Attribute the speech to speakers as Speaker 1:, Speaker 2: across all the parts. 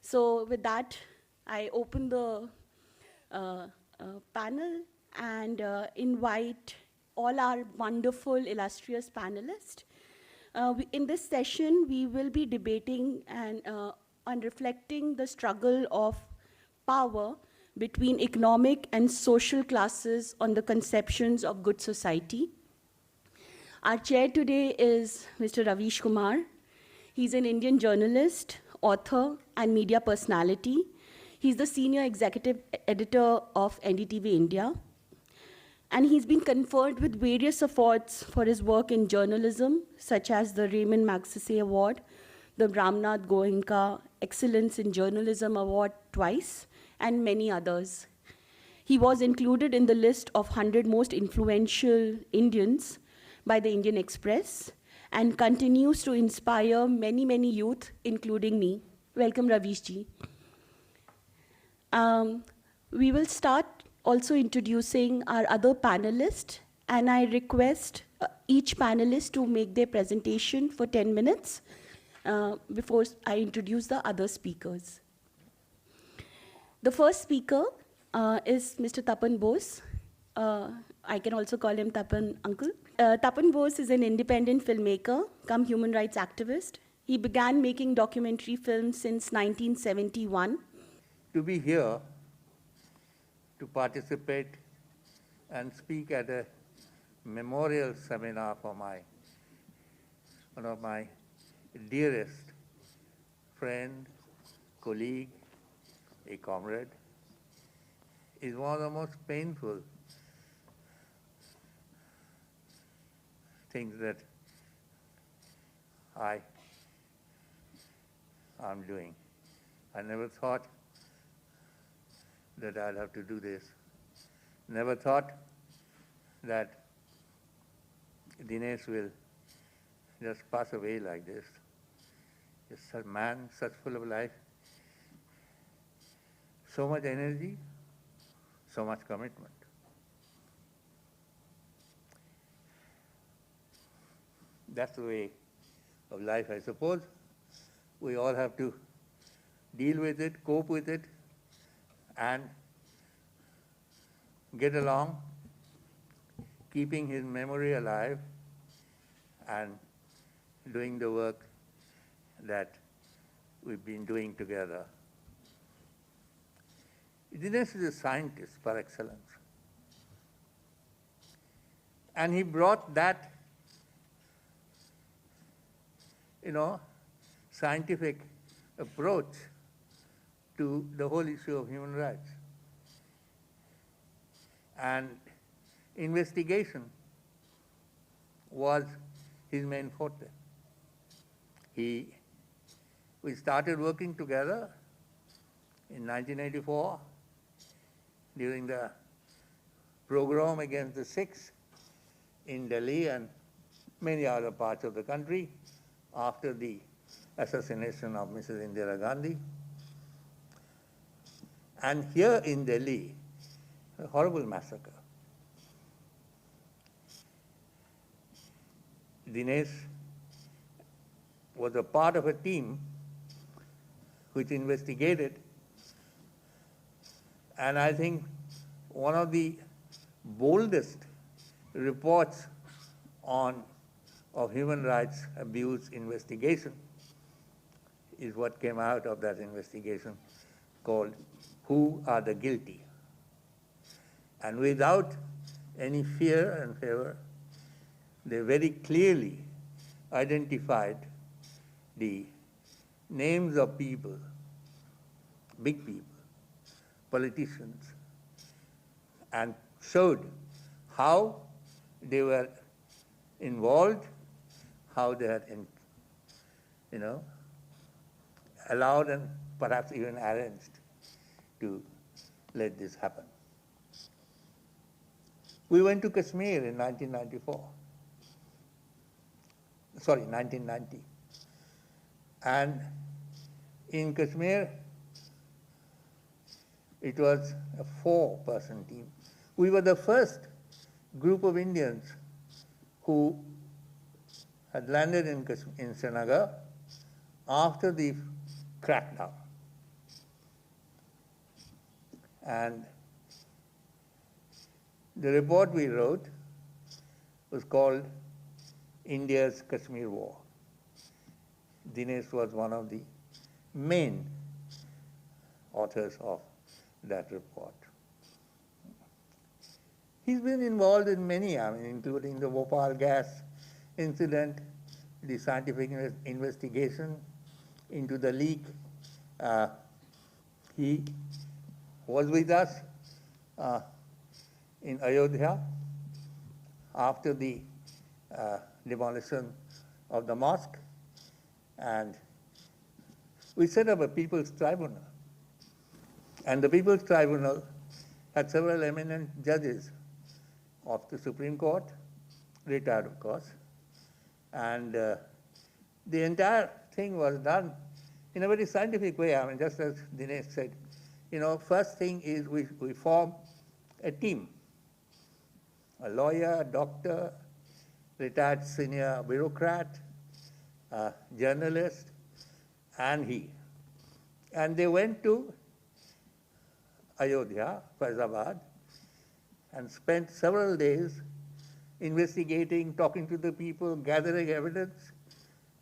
Speaker 1: So with that, I open the panel and invite all our wonderful, illustrious panelists. In this session, we will be debating and reflecting the struggle of power between economic and social classes on the conceptions of good society. Our chair today is Mr. Ravish Kumar. He's an Indian journalist, author, and media personality. He's the senior executive editor of NDTV India. And he's been conferred with various awards for his work in journalism, such as the Raymond Magsaysay Award, the Ramnath Goenka Excellence in Journalism Award twice, and many others. He was included in the list of 100 most influential Indians by the Indian Express and continues to inspire many, many youth, including me. Welcome, Ravish ji. We will start also introducing our other panelists, and I request each panelist to make their presentation for 10 minutes before I introduce the other speakers. The first speaker is Mr. Tapan Bose. I can also call him Tapan Uncle. Tapan Bose is an independent filmmaker, come human rights activist. He began making documentary films since 1971.
Speaker 2: To be here, to participate and speak at a memorial seminar for one of my dearest friend, colleague, a comrade, is one of the most painful things that I am doing. I never thought that I'd have to do this. Never thought that Dinesh will just pass away like this. Just a man such full of life, so much energy, so much commitment. That's the way of life, I suppose. We all have to deal with it, cope with it, and get along, keeping his memory alive and doing the work that we've been doing together. Dinesh is a scientist par excellence. And he brought that, scientific approach to the whole issue of human rights. And investigation was his main forte. We started working together in 1984 during the pogrom against the Sikhs in Delhi and many other parts of the country after the assassination of Mrs. Indira Gandhi. And here in Delhi, a horrible massacre. Dinesh was a part of a team which investigated, and I think one of the boldest reports of human rights abuse investigation is what came out of that investigation, called Who Are the Guilty? And without any fear and favor, they very clearly identified the names of people, big people, politicians, and showed how they were involved, how they had, allowed and perhaps even arranged to let this happen. We went to Kashmir in 1990. And in Kashmir, it was a 4-person team. We were the first group of Indians who had landed in Srinagar after the crackdown. And the report we wrote was called India's Kashmir War. Dinesh was one of the main authors of that report. He's been involved in many, including the Bhopal gas incident, the scientific investigation into the leak. He was with us in Ayodhya after the demolition of the mosque, and we set up a People's Tribunal. And the People's Tribunal had several eminent judges of the Supreme Court, retired of course, and the entire thing was done in a very scientific way. Just as Dinesh said, first thing is we form a team, a lawyer, a doctor, retired senior bureaucrat, a journalist, and he. And they went to Ayodhya, Faizabad, and spent several days investigating, talking to the people, gathering evidence,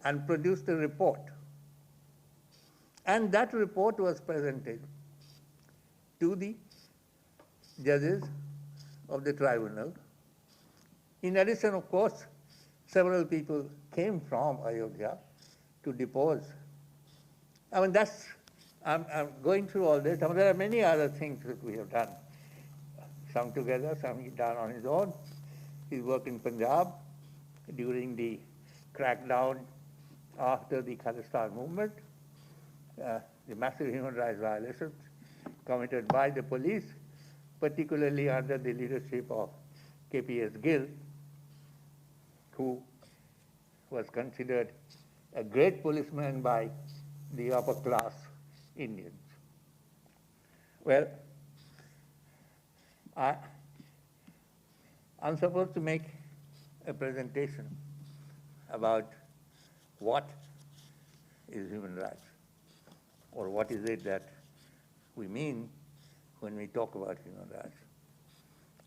Speaker 2: and produced a report. And that report was presented to the judges of the tribunal. In addition, of course, several people came from Ayodhya to depose. I'm going through all this. There are many other things that we have done. Some together, some he's done on his own. He worked in Punjab during the crackdown after the Khalistan movement, the massive human rights violations committed by the police, particularly under the leadership of KPS Gill, who was considered a great policeman by the upper class Indians. Well, I'm supposed to make a presentation about what is human rights, or what is it that we mean when we talk about human rights.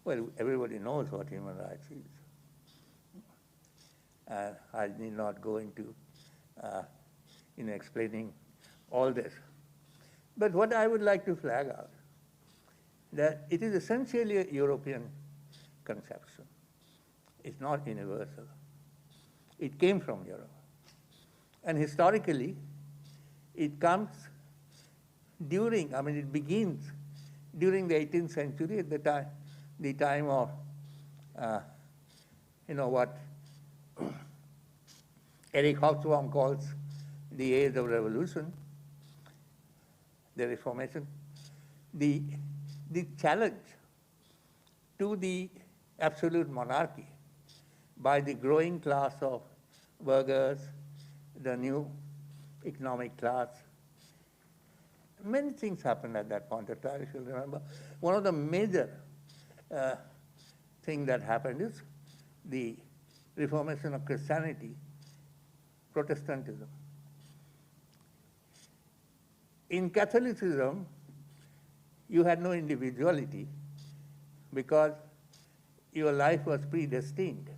Speaker 2: Well, everybody knows what human rights is. I need not go into explaining all this. But what I would like to flag out, that it is essentially a European conception. It's not universal. It came from Europe. And historically, it comes it begins during the 18th century, at the time of, what Eric Hobsbawm calls the age of revolution, the Reformation, the challenge to the absolute monarchy by the growing class of burghers, the new economic class. Many things happened at that point of time, if you remember. One of the major things that happened is the reformation of Christianity, Protestantism. In Catholicism, you had no individuality because your life was predestined.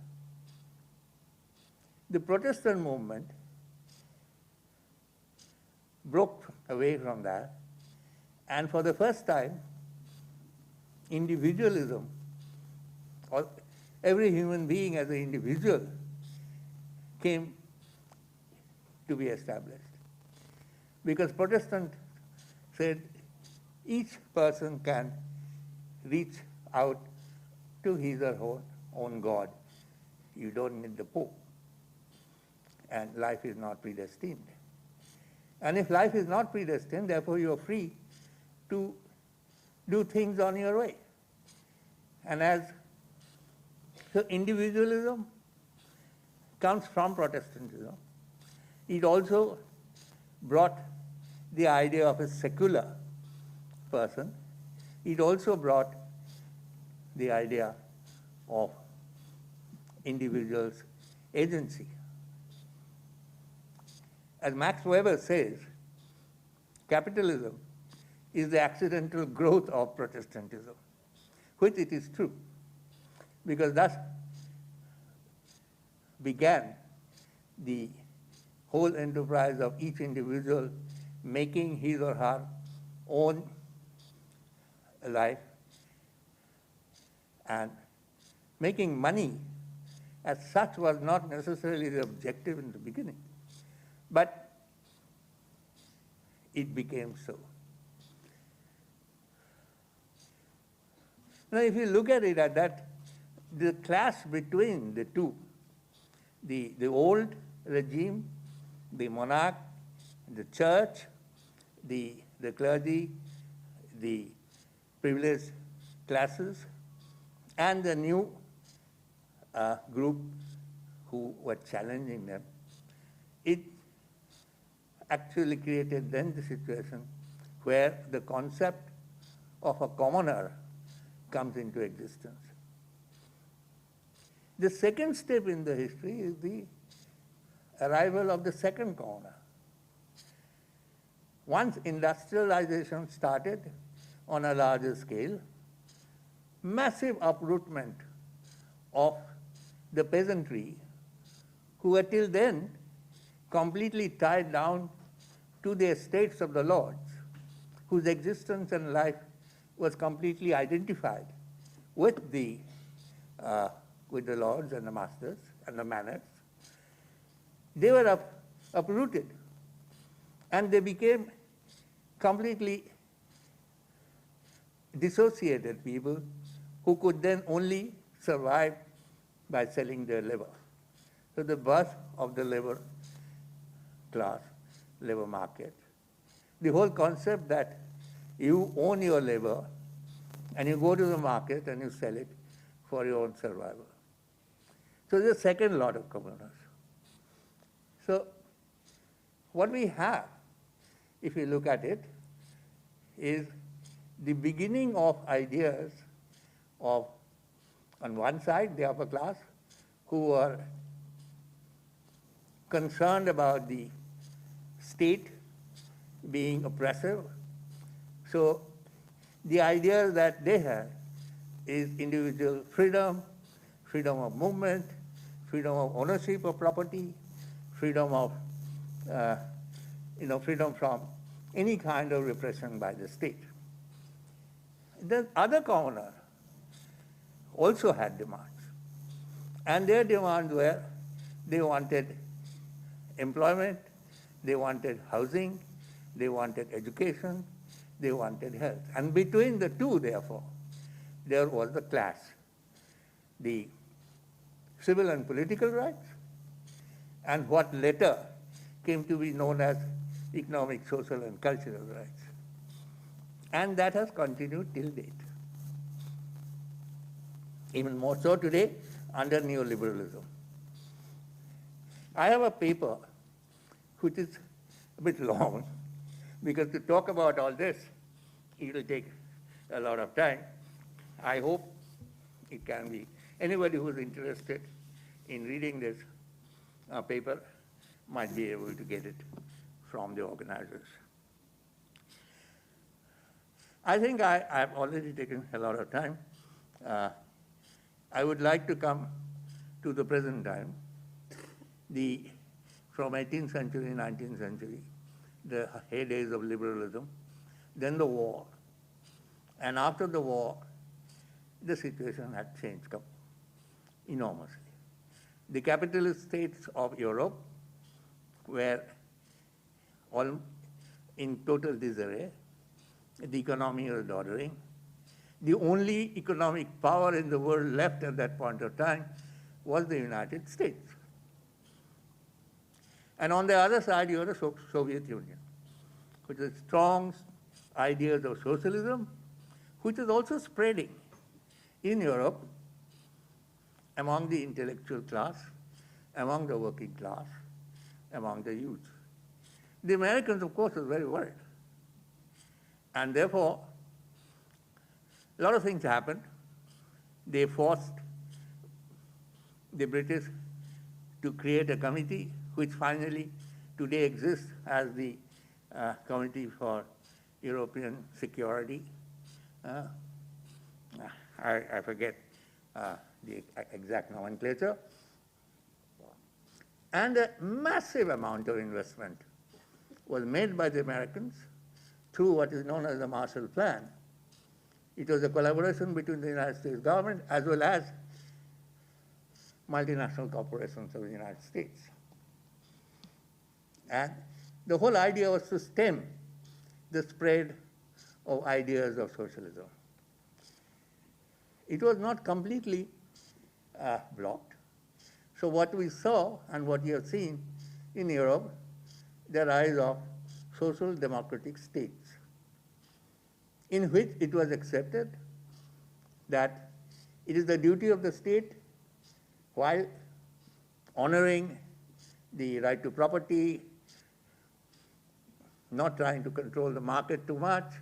Speaker 2: The Protestant movement broke away from that, and for the first time, individualism, or every human being as an individual, came to be established. Because Protestant said each person can reach out to his or her own God. You don't need the Pope. And life is not predestined. And if life is not predestined, therefore you are free to do things on your way. And so individualism comes from Protestantism. It also brought the idea of a secular person. It also brought the idea of individuals' agency. As Max Weber says, capitalism is the accidental growth of Protestantism, which it is true, because thus began the whole enterprise of each individual making his or her own life and making money as such was not necessarily the objective in the beginning, but it became so. Now, if you look at it at that, the clash between the two, the old regime, the monarch, the church, the clergy, the privileged classes, and the new group who were challenging them, it actually created then the situation where the concept of a commoner comes into existence. The second step in the history is the arrival of the second commoner. Once industrialization started on a larger scale, massive uprootment of the peasantry, who were till then completely tied down to the estates of the lords, whose existence and life was completely identified with the lords and the masters and the manors. They were uprooted, and they became completely dissociated people who could then only survive by selling their labor. So the birth of the labor class, labor market, the whole concept that you own your labor and you go to the market and you sell it for your own survival. So there's a second lot of commoners. So what we have, if you look at it, is the beginning of ideas of, on one side, the upper class, who are concerned about the state being oppressive. So the idea that they have is individual freedom, freedom of movement, freedom of ownership of property, freedom of, freedom from any kind of repression by the state. The other commoner also had demands. And their demands were, they wanted employment, they wanted housing, they wanted education, they wanted health. And between the two, therefore, there was the clash. The civil and political rights, and what later came to be known as economic, social, and cultural rights. And that has continued till date. Even more so today under neoliberalism. I have a paper which is a bit long, because to talk about all this, it will take a lot of time. I hope it can be, anybody who is interested in reading this paper might be able to get it from the organizers. I think I've already taken a lot of time. I would like to come to the present time, from 18th century, 19th century, the heydays of liberalism, then the war. And after the war, the situation had changed enormously. The capitalist states of Europe were all in total disarray. The economy was doddering. The only economic power in the world left at that point of time was the United States. And on the other side, you had the Soviet Union, which has strong ideas of socialism, which is also spreading in Europe among the intellectual class, among the working class, among the youth. The Americans, of course, were very worried. And therefore, a lot of things happened. They forced the British to create a committee which finally today exists as the Committee for European security. I forget the exact nomenclature. And a massive amount of investment was made by the Americans through what is known as the Marshall Plan. It was a collaboration between the United States government as well as multinational corporations of the United States. And the whole idea was to stem the spread of ideas of socialism. It was not completely blocked. So what we saw and what you have seen in Europe, the rise of social democratic states, in which it was accepted that it is the duty of the state, while honoring the right to property, not trying to control the market too much,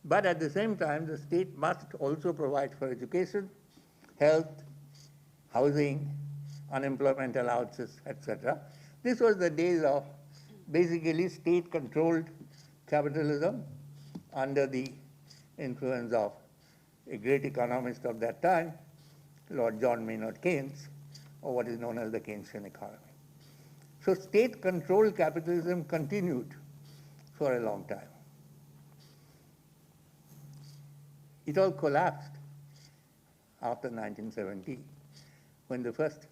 Speaker 2: but at the same time, the state must also provide for education, health, housing, unemployment allowances, etc. This was the days of basically state-controlled capitalism under the influence of a great economist of that time, Lord John Maynard Keynes, or what is known as the Keynesian economy. So state-controlled capitalism continued for a long time. It all collapsed after 1970, when the first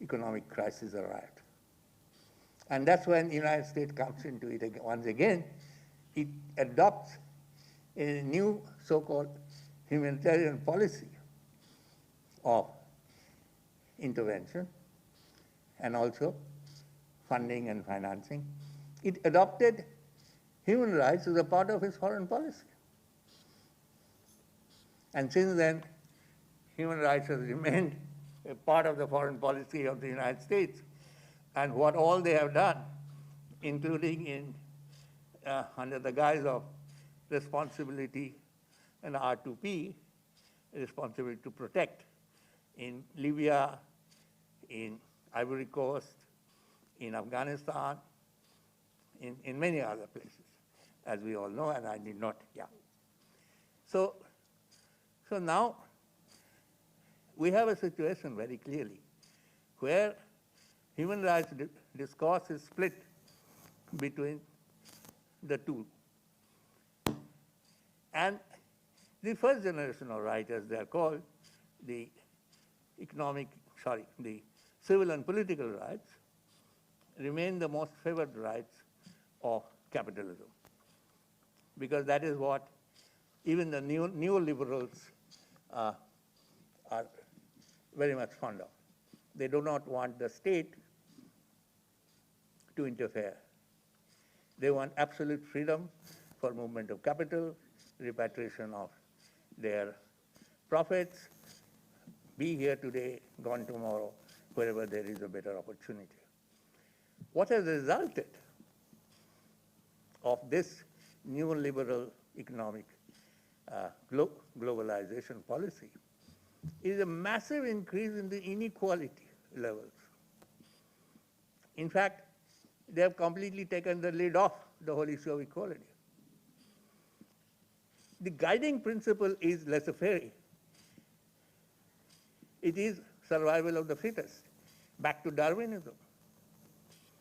Speaker 2: economic crisis arrived. And that's when the United States comes into it once again. It adopts a new so-called humanitarian policy of intervention and also funding and financing. It adopted human rights as a part of its foreign policy. And since then, human rights has remained a part of the foreign policy of the United States. And what all they have done, including in under the guise of responsibility and R2P, responsibility to protect, in Libya, in Ivory Coast, in Afghanistan, in many other places, as we all know, and I need not, So now we have a situation very clearly where human rights discourse is split between the two. And the first generation of writers, they are called the civil and political rights, remain the most favored rights of capitalism. Because that is what even the neoliberals are very much fond of. They do not want the state to interfere. They want absolute freedom for movement of capital, repatriation of their profits, be here today, gone tomorrow, wherever there is a better opportunity. What has resulted of this neoliberal economic globalization policy is a massive increase in the inequality levels. In fact, they have completely taken the lid off the whole issue of equality. The guiding principle is laissez-faire. It is survival of the fittest, back to Darwinism.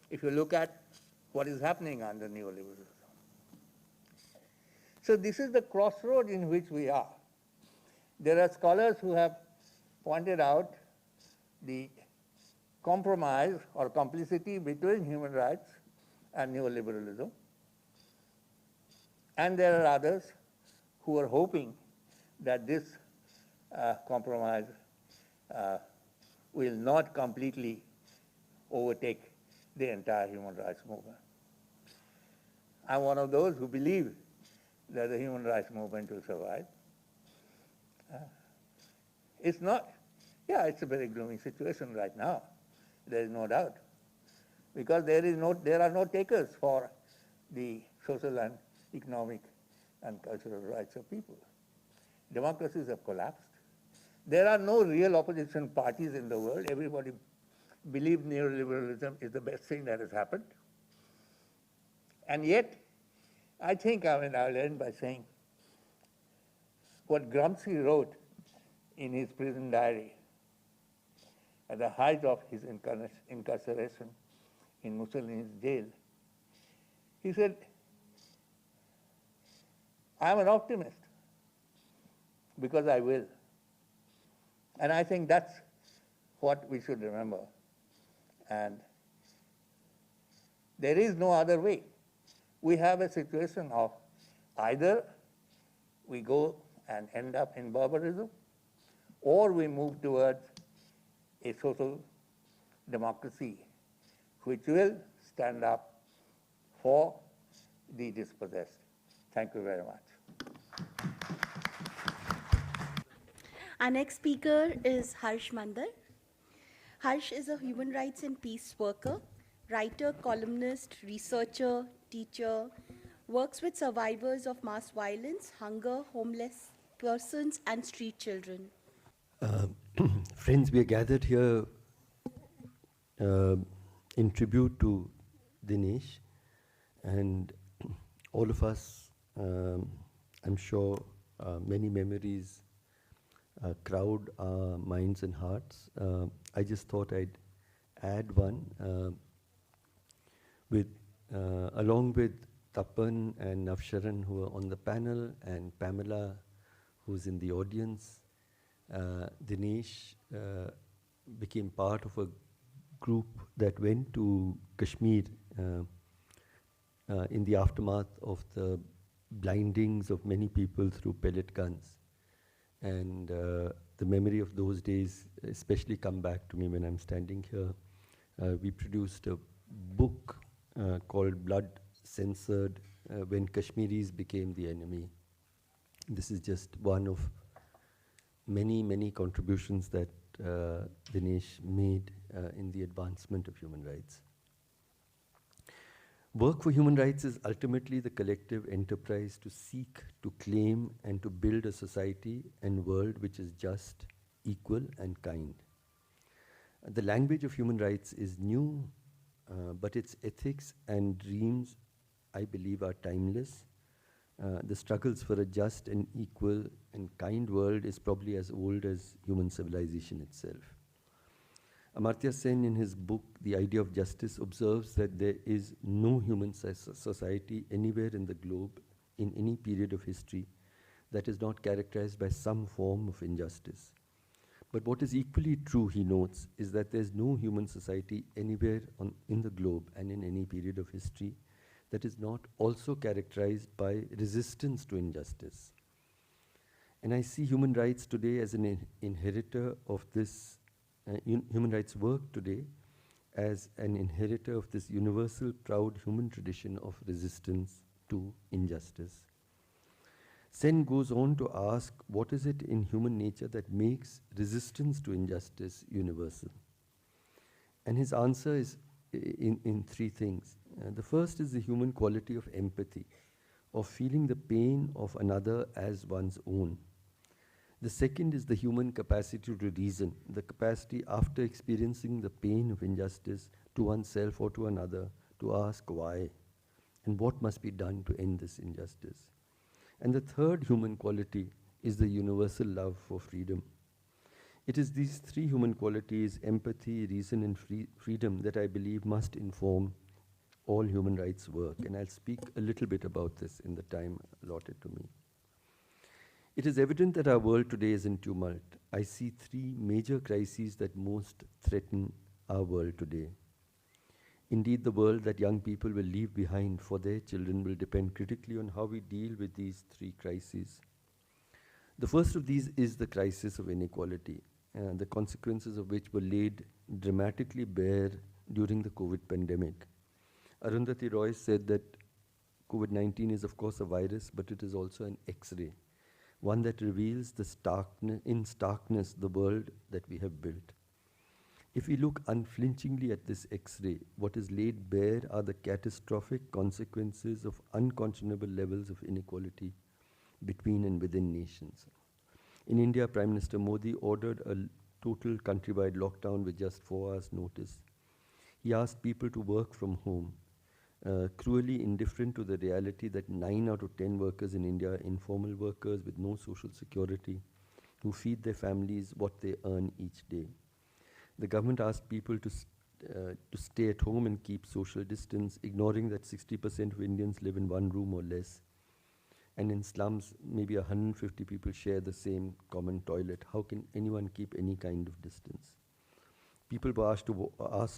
Speaker 2: If you look at what is happening under neoliberalism. So this is the crossroad in which we are. There are scholars who have pointed out the compromise or complicity between human rights and neoliberalism. And there are others who are hoping that this compromise will not completely overtake the entire human rights movement. I'm one of those who believe that the human rights movement will survive. It's not, it's a very gloomy situation right now. There is no doubt. Because there are no takers for the social and economic and cultural rights of people. Democracies have collapsed. There are no real opposition parties in the world. Everybody believes neoliberalism is the best thing that has happened. And yet, I think, I'll end by saying what Gramsci wrote in his prison diary at the height of his incarceration in Mussolini's jail. He said, I am an optimist because I will. And I think that's what we should remember. And there is no other way. We have a situation of either we go and end up in barbarism, or we move towards a social democracy which will stand up for the dispossessed. Thank you very much.
Speaker 1: Our next speaker is Harsh Mander. Harsh is a human rights and peace worker, writer, columnist, researcher, teacher, works with survivors of mass violence, hunger, homeless persons, and street children.
Speaker 3: Friends, we are gathered here in tribute to Dinesh, and all of us, I'm sure, many memories crowd our minds and hearts. I just thought I'd add one along with Tapan and Navsharan, who are on the panel, and Pamela, who's in the audience. Dinesh became part of a group that went to Kashmir in the aftermath of the blindings of many people through pellet guns. And the memory of those days especially come back to me when I'm standing here. We produced a book called Blood Censored When Kashmiris Became the Enemy. This is just one of many, many contributions that Dinesh made in the advancement of human rights. Work for human rights is ultimately the collective enterprise to seek, to claim, and to build a society and world which is just, equal, and kind. The language of human rights is new, but its ethics and dreams, I believe, are timeless. The struggles for a just and equal and kind world is probably as old as human civilization itself. Amartya Sen, in his book, The Idea of Justice, observes that there is no human society anywhere in the globe, in any period of history, that is not characterized by some form of injustice. But what is equally true, he notes, is that there is no human society anywhere in the globe and in any period of history that is not also characterized by resistance to injustice. And I see human rights today as an inheritor of this human rights work today as an inheritor of this universal, proud human tradition of resistance to injustice. Sen goes on to ask, what is it in human nature that makes resistance to injustice universal? And his answer is in three things. The first is the human quality of empathy, of feeling the pain of another as one's own. The second is the human capacity to reason, the capacity after experiencing the pain of injustice to oneself or to another to ask why and what must be done to end this injustice. And the third human quality is the universal love for freedom. It is these three human qualities, empathy, reason, and freedom, that I believe must inform all human rights work. And I'll speak a little bit about this in the time allotted to me. It is evident that our world today is in tumult. I see three major crises that most threaten our world today. Indeed, the world that young people will leave behind for their children will depend critically on how we deal with these three crises. The first of these is the crisis of inequality, the consequences of which were laid dramatically bare during the COVID pandemic. Arundhati Roy said that COVID-19 is of course a virus, but it is also an X-ray, one that reveals in starkness the world that we have built. If we look unflinchingly at this X-ray, what is laid bare are the catastrophic consequences of unconscionable levels of inequality between and within nations. In India, Prime Minister Modi ordered a total countrywide lockdown with just 4 hours' notice. He asked people to work from home. cruelly indifferent to the reality that 9 out of 10 workers in India are informal workers with no social security, who feed their families what they earn each day. The government asked people to stay at home and keep social distance, ignoring that 60% of Indians live in one room or less. And in slums, maybe 150 people share the same common toilet. How can anyone keep any kind of distance? People were asked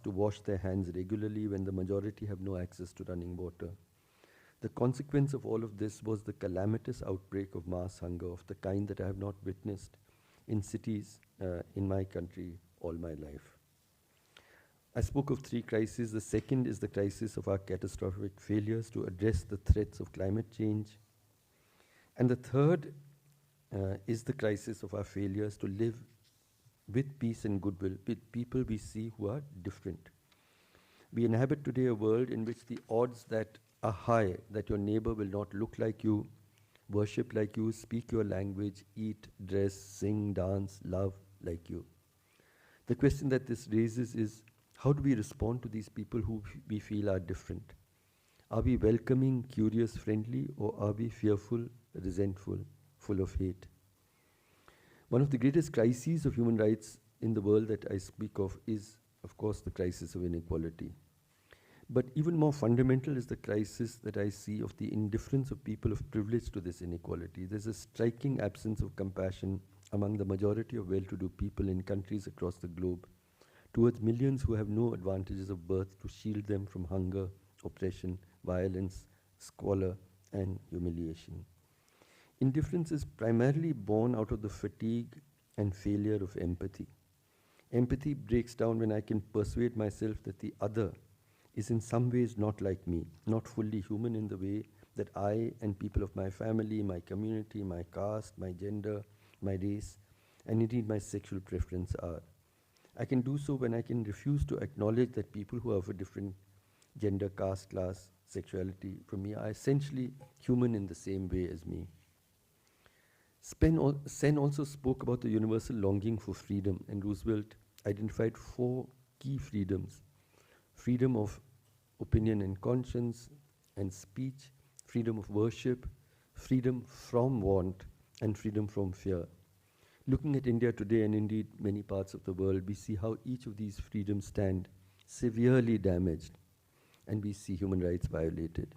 Speaker 3: to wash their hands regularly when the majority have no access to running water. The consequence of all of this was the calamitous outbreak of mass hunger of the kind that I have not witnessed in cities in my country all my life. I spoke of 3 crises. The second is the crisis of our catastrophic failures to address the threats of climate change. And the third is the crisis of our failures to live with peace and goodwill with people we see who are different. We inhabit today a world in which the odds that are high that your neighbor will not look like you, worship like you, speak your language, eat, dress, sing, dance, love like you. The question that this raises is, how do we respond to these people who we feel are different? Are we welcoming, curious, friendly, or are we fearful, resentful, full of hate? One of the greatest crises of human rights in the world that I speak of is, of course, the crisis of inequality. But even more fundamental is the crisis that I see of the indifference of people of privilege to this inequality. There's a striking absence of compassion among the majority of well-to-do people in countries across the globe towards millions who have no advantages of birth to shield them from hunger, oppression, violence, squalor, and humiliation. Indifference is primarily born out of the fatigue and failure of empathy. Empathy breaks down when I can persuade myself that the other is in some ways not like me, not fully human in the way that I and people of my family, my community, my caste, my gender, my race, and indeed my sexual preference are. I can do so when I can refuse to acknowledge that people who are of a different gender, caste, class, sexuality from me are essentially human in the same way as me. Sen also spoke about the universal longing for freedom, and Roosevelt identified 4 key freedoms: freedom of opinion and conscience and speech, freedom of worship, freedom from want, and freedom from fear. Looking at India today, and indeed many parts of the world, we see how each of these freedoms stand severely damaged, and we see human rights violated.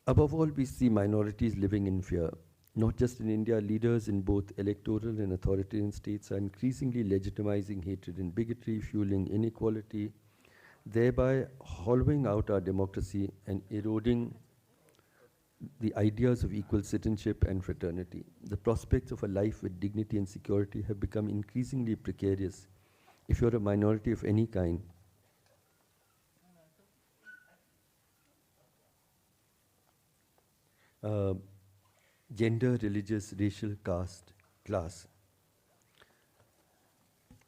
Speaker 3: Above all, we see minorities living in fear. Not just in India, leaders in both electoral and authoritarian states are increasingly legitimizing hatred and bigotry, fueling inequality, thereby hollowing out our democracy and eroding the ideas of equal citizenship and fraternity. The prospects of a life with dignity and security have become increasingly precarious if you're a minority of any kind. Gender, religious, racial, caste, class.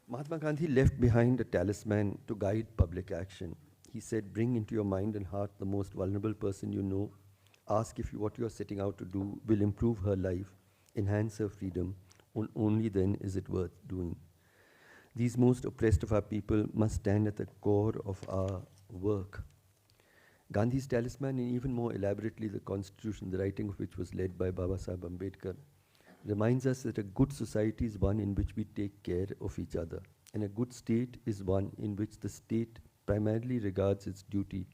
Speaker 3: Mahatma Gandhi left behind a talisman to guide public action. He said, bring into your mind and heart the most vulnerable person you know. Ask if what you are setting out to do will improve her life, enhance her freedom, and only then is it worth doing. These most oppressed of our people must stand at the core of our work. Gandhi's talisman, and even more elaborately the Constitution, the writing of which was led by Baba Sahib Ambedkar, reminds us that a good society is one in which we take care of each other, and a good state is one in which the state primarily regards its duty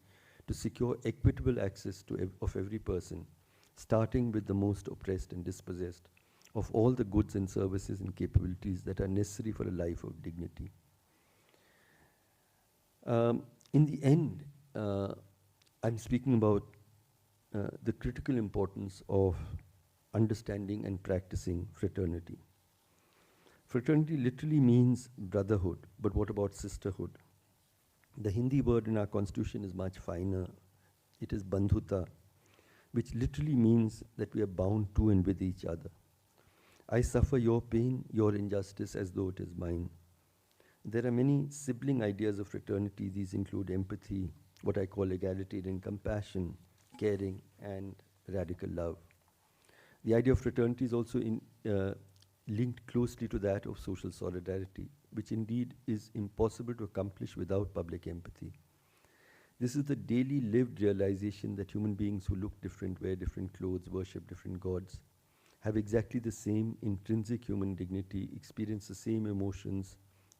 Speaker 3: to secure equitable access of every person, starting with the most oppressed and dispossessed, of all the goods and services and capabilities that are necessary for a life of dignity. In the end, I'm speaking about the critical importance of understanding and practicing fraternity. Fraternity literally means brotherhood, but what about sisterhood? The Hindi word in our constitution is much finer. It is bandhuta, which literally means that we are bound to and with each other. I suffer your pain, your injustice, as though it is mine. There are many sibling ideas of fraternity. These include empathy, what I call egalitarian compassion, caring, and radical love. The idea of fraternity is also linked closely to that of social solidarity, which indeed is impossible to accomplish without public empathy. This is the daily lived realization that human beings who look different, wear different clothes, worship different gods, have exactly the same intrinsic human dignity, experience the same emotions,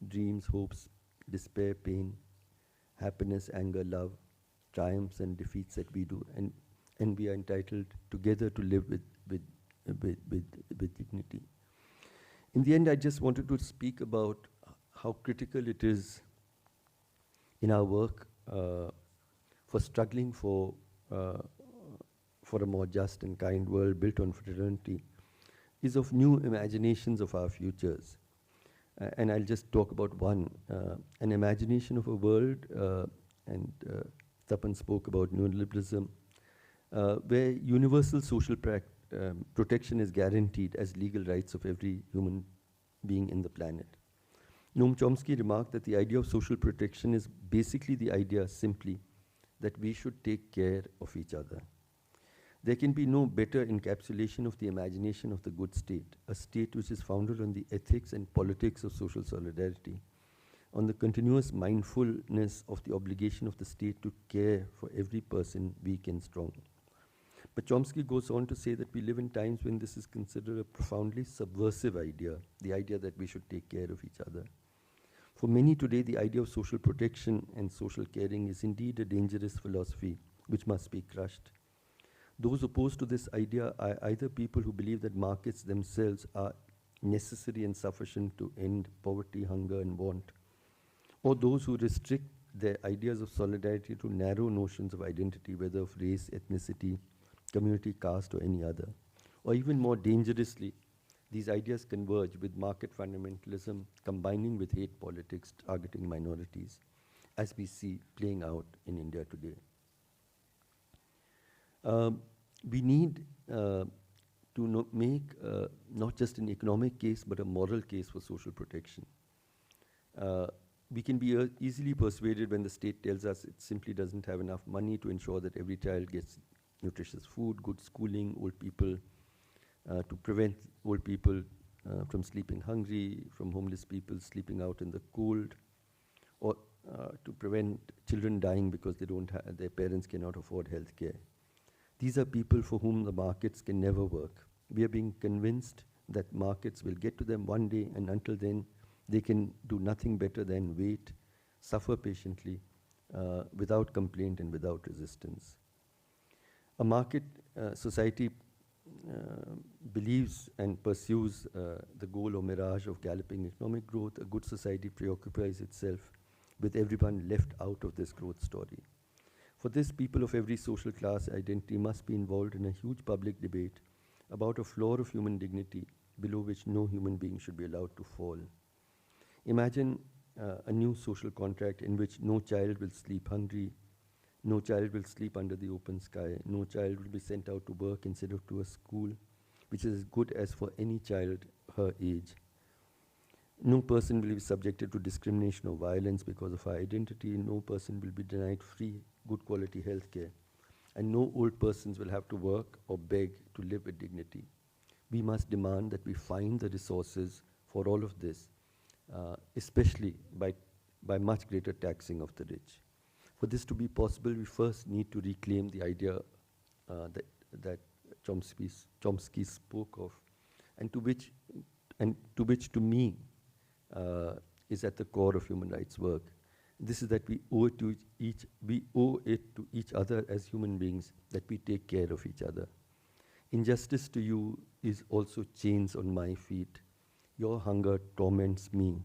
Speaker 3: dreams, hopes, despair, pain, happiness, anger, love, triumphs and defeats that we do, and we are entitled together to live with dignity. In the end, I just wanted to speak about how critical it is in our work for struggling for a more just and kind world built on fraternity, is of new imaginations of our futures. And I'll just talk about one, an imagination of a world, and Tapan spoke about neoliberalism, where universal social protection is guaranteed as legal rights of every human being in the planet. Noam Chomsky remarked that the idea of social protection is basically the idea simply that we should take care of each other. There can be no better encapsulation of the imagination of the good state, a state which is founded on the ethics and politics of social solidarity, on the continuous mindfulness of the obligation of the state to care for every person, weak and strong. But Chomsky goes on to say that we live in times when this is considered a profoundly subversive idea, the idea that we should take care of each other. For many today, the idea of social protection and social caring is indeed a dangerous philosophy which must be crushed. Those opposed to this idea are either people who believe that markets themselves are necessary and sufficient to end poverty, hunger, and want, or those who restrict their ideas of solidarity to narrow notions of identity, whether of race, ethnicity, community, caste, or any other. Or even more dangerously, these ideas converge with market fundamentalism, combining with hate politics targeting minorities, as we see playing out in India today. We need to make not just an economic case, but a moral case for social protection. We can be easily persuaded when the state tells us it simply doesn't have enough money to ensure that every child gets nutritious food, good schooling, old people, to prevent old people from sleeping hungry, from homeless people sleeping out in the cold, or to prevent children dying because their parents cannot afford health care. These are people for whom the markets can never work. We are being convinced that markets will get to them one day, and until then, they can do nothing better than wait, suffer patiently, without complaint and without resistance. A market society believes and pursues the goal or mirage of galloping economic growth. A good society preoccupies itself with everyone left out of this growth story. For this, people of every social class identity must be involved in a huge public debate about a floor of human dignity below which no human being should be allowed to fall. Imagine a new social contract in which no child will sleep hungry, no child will sleep under the open sky, no child will be sent out to work instead of to a school, which is as good as for any child her age. No person will be subjected to discrimination or violence because of her identity. No person will be denied free, good quality health care. And no old persons will have to work or beg to live with dignity. We must demand that we find the resources for all of this, especially by much greater taxing of the rich. For this to be possible, we first need to reclaim the idea that Chomsky spoke of, and to which to me is at the core of human rights work. This is that we owe it to each other as human beings, that we take care of each other. Injustice to you is also chains on my feet. Your hunger torments me.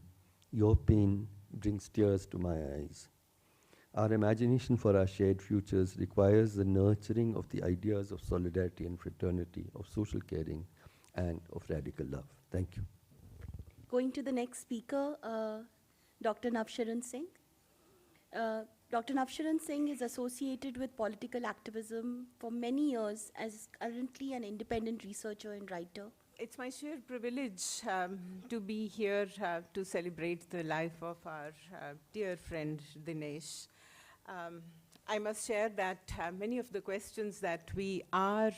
Speaker 3: Your pain brings tears to my eyes. Our imagination for our shared futures requires the nurturing of the ideas of solidarity and fraternity, of social caring, and of radical love. Thank you.
Speaker 1: Going to the next speaker, Dr. Navsharan Singh. Dr. Navsharan Singh is associated with political activism for many years as currently an independent researcher and writer.
Speaker 4: It's my sheer privilege to be here to celebrate the life of our dear friend Dinesh. I must share that many of the questions that we are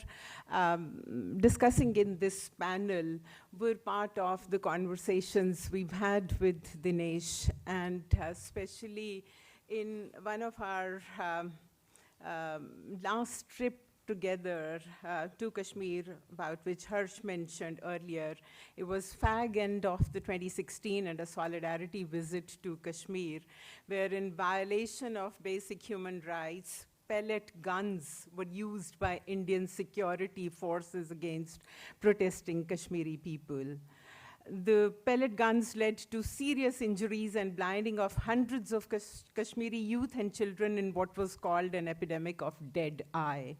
Speaker 4: discussing in this panel were part of the conversations we've had with Dinesh, and especially in one of our last trip together to Kashmir, about which Harsh mentioned earlier. It was fag end of the 2016 and a solidarity visit to Kashmir, where in violation of basic human rights, pellet guns were used by Indian security forces against protesting Kashmiri people. The pellet guns led to serious injuries and blinding of hundreds of Kashmiri youth and children in what was called an epidemic of dead eye.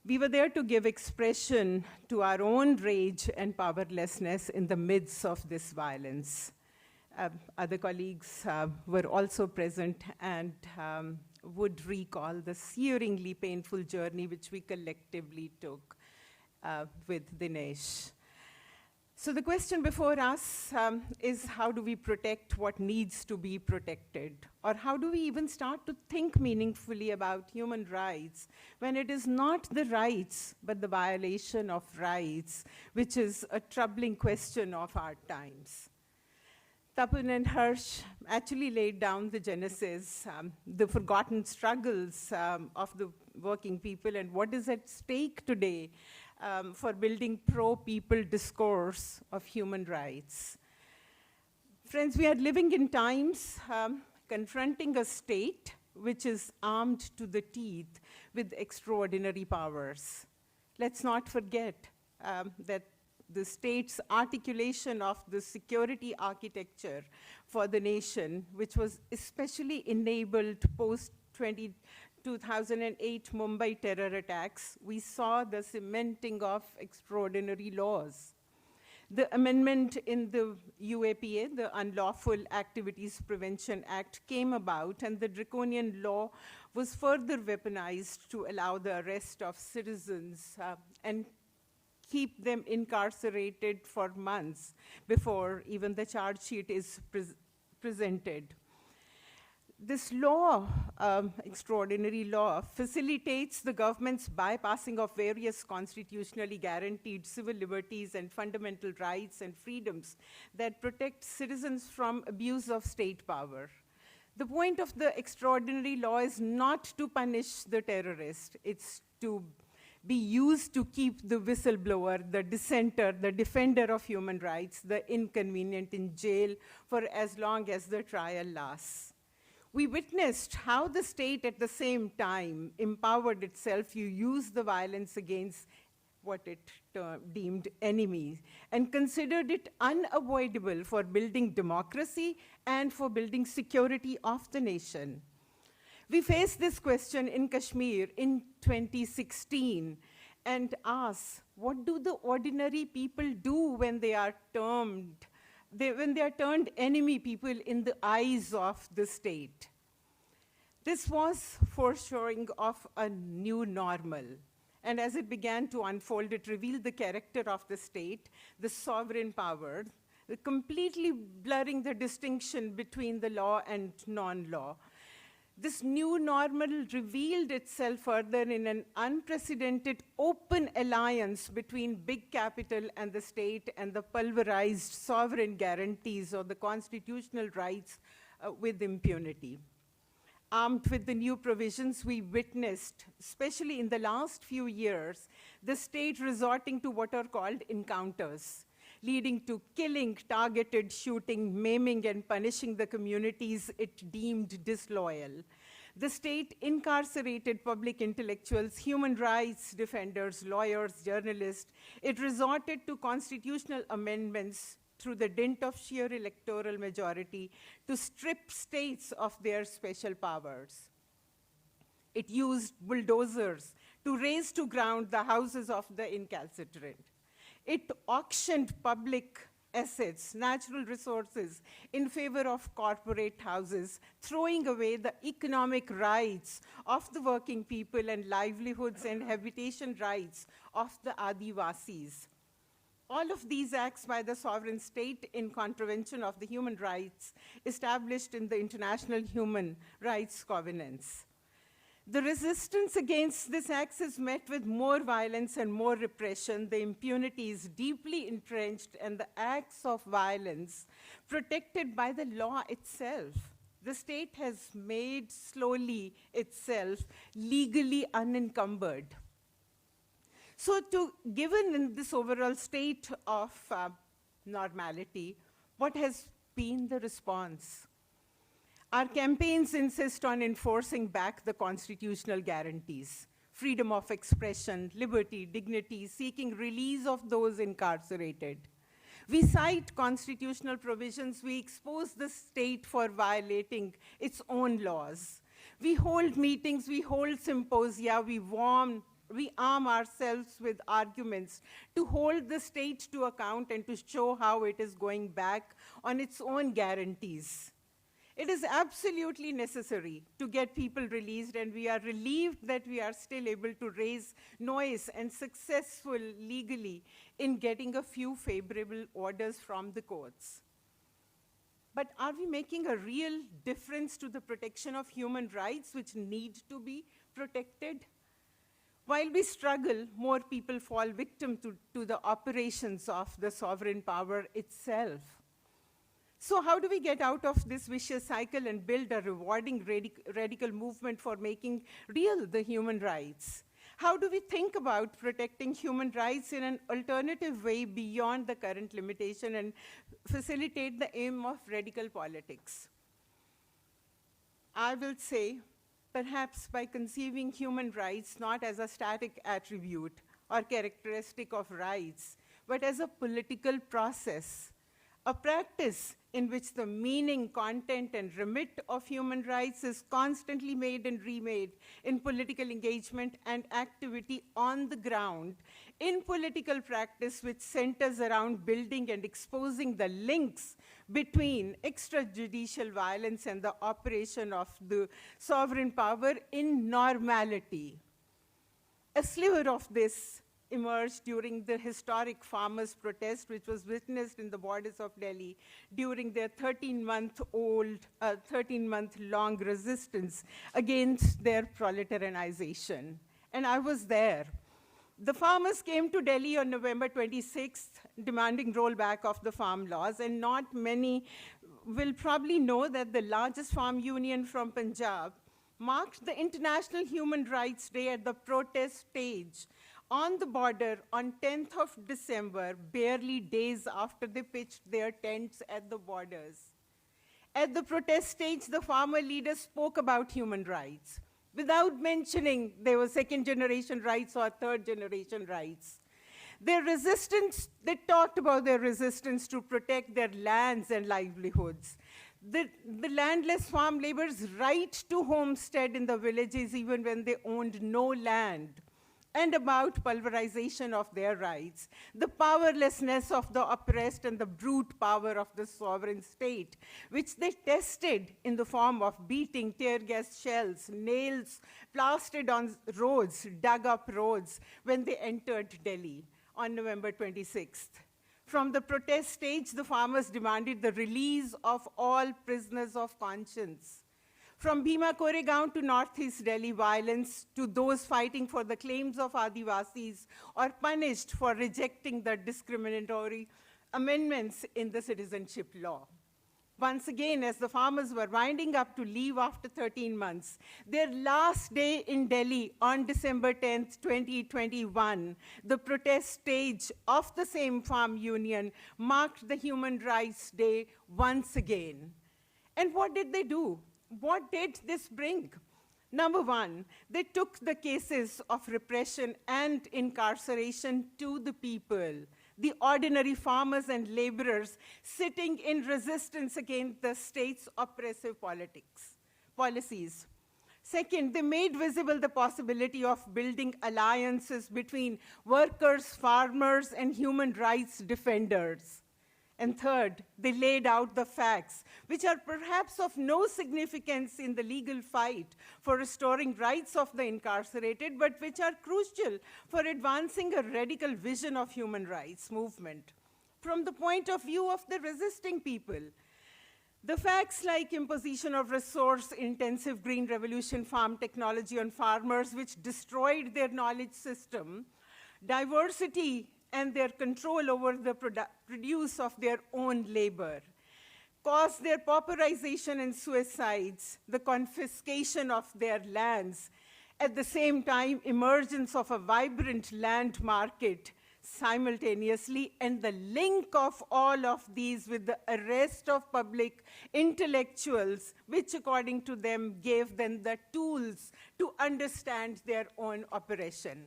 Speaker 4: We were there to give expression to our own rage and powerlessness in the midst of this violence. Other colleagues were also present and would recall the searingly painful journey which we collectively took with Dinesh. So the question before us is, how do we protect what needs to be protected? Or how do we even start to think meaningfully about human rights when it is not the rights, but the violation of rights, which is a troubling question of our times? Tapan and Harsh actually laid down the genesis, the forgotten struggles of the working people and what is at stake today for building pro-people discourse of human rights. Friends, we are living in times confronting a state which is armed to the teeth with extraordinary powers. Let's not forget that the state's articulation of the security architecture for the nation, which was especially enabled post-2008 Mumbai terror attacks, we saw the cementing of extraordinary laws. The amendment in the UAPA, the Unlawful Activities Prevention Act, came about, and the draconian law was further weaponized to allow the arrest of citizens and keep them incarcerated for months before even the charge sheet is presented. This law, extraordinary law, facilitates the government's bypassing of various constitutionally guaranteed civil liberties and fundamental rights and freedoms that protect citizens from abuse of state power. The point of the extraordinary law is not to punish the terrorist, it's to be used to keep the whistleblower, the dissenter, the defender of human rights, the inconvenient in jail for as long as the trial lasts. We witnessed how the state at the same time empowered itself to use the violence against what it deemed enemies and considered it unavoidable for building democracy and for building security of the nation. We faced this question in Kashmir in 2016 and asked, what do the ordinary people do when they are turned enemy people in the eyes of the state? This was foreshadowing of a new normal. And as it began to unfold, it revealed the character of the state, the sovereign power, completely blurring the distinction between the law and non-law. This new normal revealed itself further in an unprecedented open alliance between big capital and the state and the pulverized sovereign guarantees of the constitutional rights with impunity. Armed with the new provisions, we witnessed, especially in the last few years, the state resorting to what are called encounters, leading to killing, targeted shooting, maiming, and punishing the communities it deemed disloyal. The state incarcerated public intellectuals, human rights defenders, lawyers, journalists. It resorted to constitutional amendments through the dint of sheer electoral majority to strip states of their special powers. It used bulldozers to raze to ground the houses of the incalcitrant. It auctioned public assets, natural resources, in favor of corporate houses, throwing away the economic rights of the working people and livelihoods and habitation rights of the Adivasis. All of these acts by the sovereign state in contravention of the human rights established in the international human rights covenants. The resistance against this act is met with more violence and more repression. The impunity is deeply entrenched and the acts of violence protected by the law itself. The state has made slowly itself legally unencumbered. So given in this overall state of normality, what has been the response? Our campaigns insist on enforcing back the constitutional guarantees: freedom of expression, liberty, dignity, seeking release of those incarcerated. We cite constitutional provisions, we expose the state for violating its own laws. We hold meetings, we hold symposia, we arm ourselves with arguments to hold the state to account and to show how it is going back on its own guarantees. It is absolutely necessary to get people released, and we are relieved that we are still able to raise noise and successful legally in getting a few favorable orders from the courts. But are we making a real difference to the protection of human rights which need to be protected? While we struggle, more people fall victim to the operations of the sovereign power itself. So how do we get out of this vicious cycle and build a rewarding radical movement for making real the human rights? How do we think about protecting human rights in an alternative way beyond the current limitation and facilitate the aim of radical politics? I will say, perhaps by conceiving human rights not as a static attribute or characteristic of rights, but as a political process, a practice in which the meaning, content, and remit of human rights is constantly made and remade in political engagement and activity on the ground, in political practice which centers around building and exposing the links between extrajudicial violence and the operation of the sovereign power in normality. A sliver of this emerged during the historic farmers' protest, which was witnessed in the borders of Delhi during their 13-month-long resistance against their proletarianization. And I was there. The farmers came to Delhi on November 26th, demanding rollback of the farm laws, and not many will probably know that the largest farm union from Punjab marked the International Human Rights Day at the protest stage on the border on 10th of December, barely days after they pitched their tents at the borders. At the protest stage, the farmer leaders spoke about human rights without mentioning they were second-generation rights or third-generation rights. Their resistance, they talked about their resistance to protect their lands and livelihoods. The landless farm laborers' right to homestead in the villages even when they owned no land, and about pulverization of their rights, the powerlessness of the oppressed and the brute power of the sovereign state, which they tested in the form of beating, tear gas shells, nails plastered on roads, dug up roads when they entered Delhi on November 26th. From the protest stage, the farmers demanded the release of all prisoners of conscience. From Bhima Koregaon to Northeast Delhi, violence to those fighting for the claims of Adivasis or punished for rejecting the discriminatory amendments in the citizenship law. Once again, as the farmers were winding up to leave after 13 months, their last day in Delhi on December 10th, 2021, the protest stage of the same farm union marked the Human Rights Day once again. And what did they do? What did this bring? Number one, they took the cases of repression and incarceration to the people, the ordinary farmers and laborers sitting in resistance against the state's oppressive policies. Second, they made visible the possibility of building alliances between workers, farmers, and human rights defenders. And third, they laid out the facts, which are perhaps of no significance in the legal fight for restoring rights of the incarcerated, but which are crucial for advancing a radical vision of human rights movement from the point of view of the resisting people. The facts like imposition of resource-intensive green revolution farm technology on farmers, which destroyed their knowledge system, diversity and their control over the produce of their own labor, caused their pauperization and suicides, the confiscation of their lands, at the same time, emergence of a vibrant land market simultaneously, and the link of all of these with the arrest of public intellectuals, which according to them gave them the tools to understand their own oppression.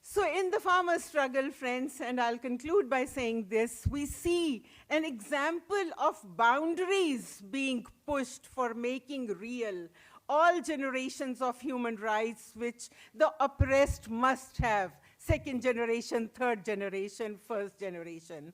Speaker 4: So in the farmer struggle, friends, and I'll conclude by saying this, we see an example of boundaries being pushed for making real all generations of human rights which the oppressed must have, second generation, third generation, first generation.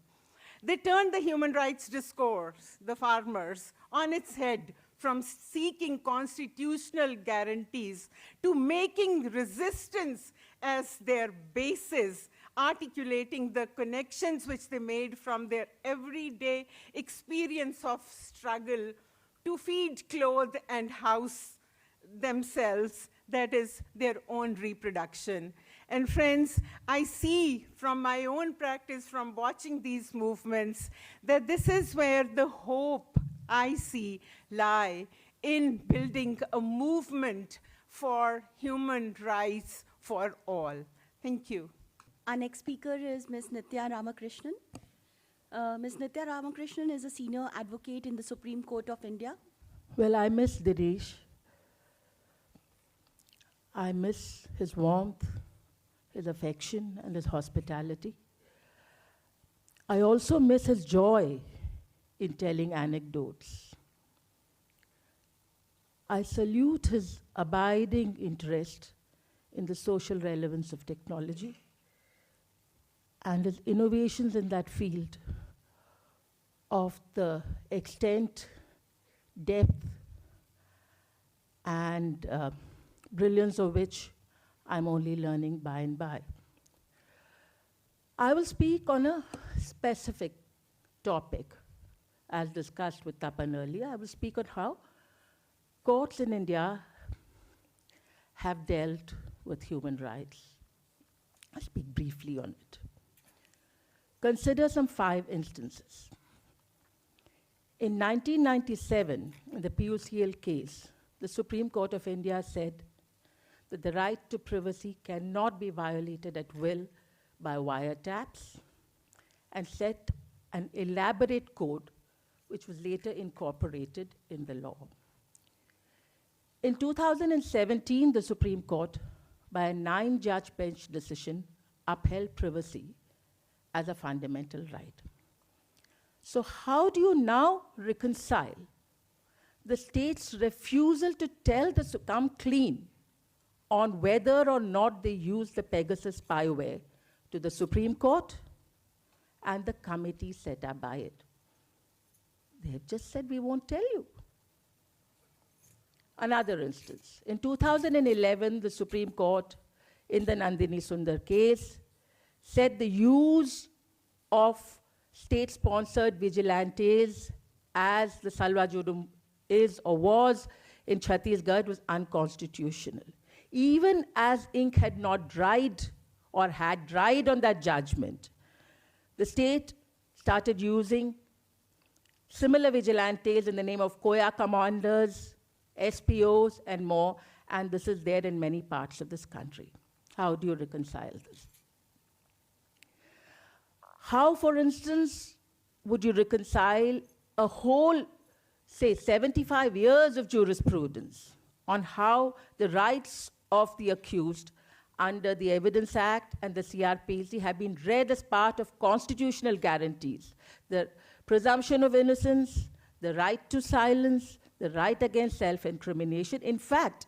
Speaker 4: They turned the human rights discourse, the farmers, on its head, from seeking constitutional guarantees to making resistance as their basis, articulating the connections which they made from their everyday experience of struggle to feed, clothe, and house themselves, that is, their own reproduction. And friends, I see from my own practice, from watching these movements, that this is where the hope I see lie in building a movement for human rights for all. Thank you.
Speaker 1: Our next speaker is Ms. Nitya Ramakrishnan. Ms. Nitya Ramakrishnan is a senior advocate in the Supreme Court of India.
Speaker 5: Well, I miss Dinesh. I miss his warmth, his affection, and his hospitality. I also miss his joy in telling anecdotes. I salute his abiding interest in the social relevance of technology and his innovations in that field of the extent, depth, and brilliance of which I'm only learning by and by. I will speak on a specific topic, as discussed with Tapan earlier. I will speak on how courts in India have dealt with human rights. I'll speak briefly on it. Consider some 5 instances. In 1997, in the PUCL case, the Supreme Court of India said that the right to privacy cannot be violated at will by wiretaps, and set an elaborate code which was later incorporated in the law. In 2017, the Supreme Court, by a 9-judge bench decision, upheld privacy as a fundamental right. So how do you now reconcile the state's refusal to tell the come clean on whether or not they use the Pegasus spyware to the Supreme Court and the committee set up by it? They have just said, we won't tell you. Another instance, in 2011, the Supreme Court, in the Nandini Sundar case, said the use of state-sponsored vigilantes, as the Salwa Judum is or was in Chhattisgarh, was unconstitutional. Even as ink had not dried or had dried on that judgment, the state started using similar vigilantes in the name of Koya commanders, SPOs, and more, and this is there in many parts of this country. How do you reconcile this? How, for instance, would you reconcile a whole, say, 75 years of jurisprudence on how the rights of the accused under the Evidence Act and the CRPC have been read as part of constitutional guarantees? The presumption of innocence, the right to silence, the right against self-incrimination. In fact,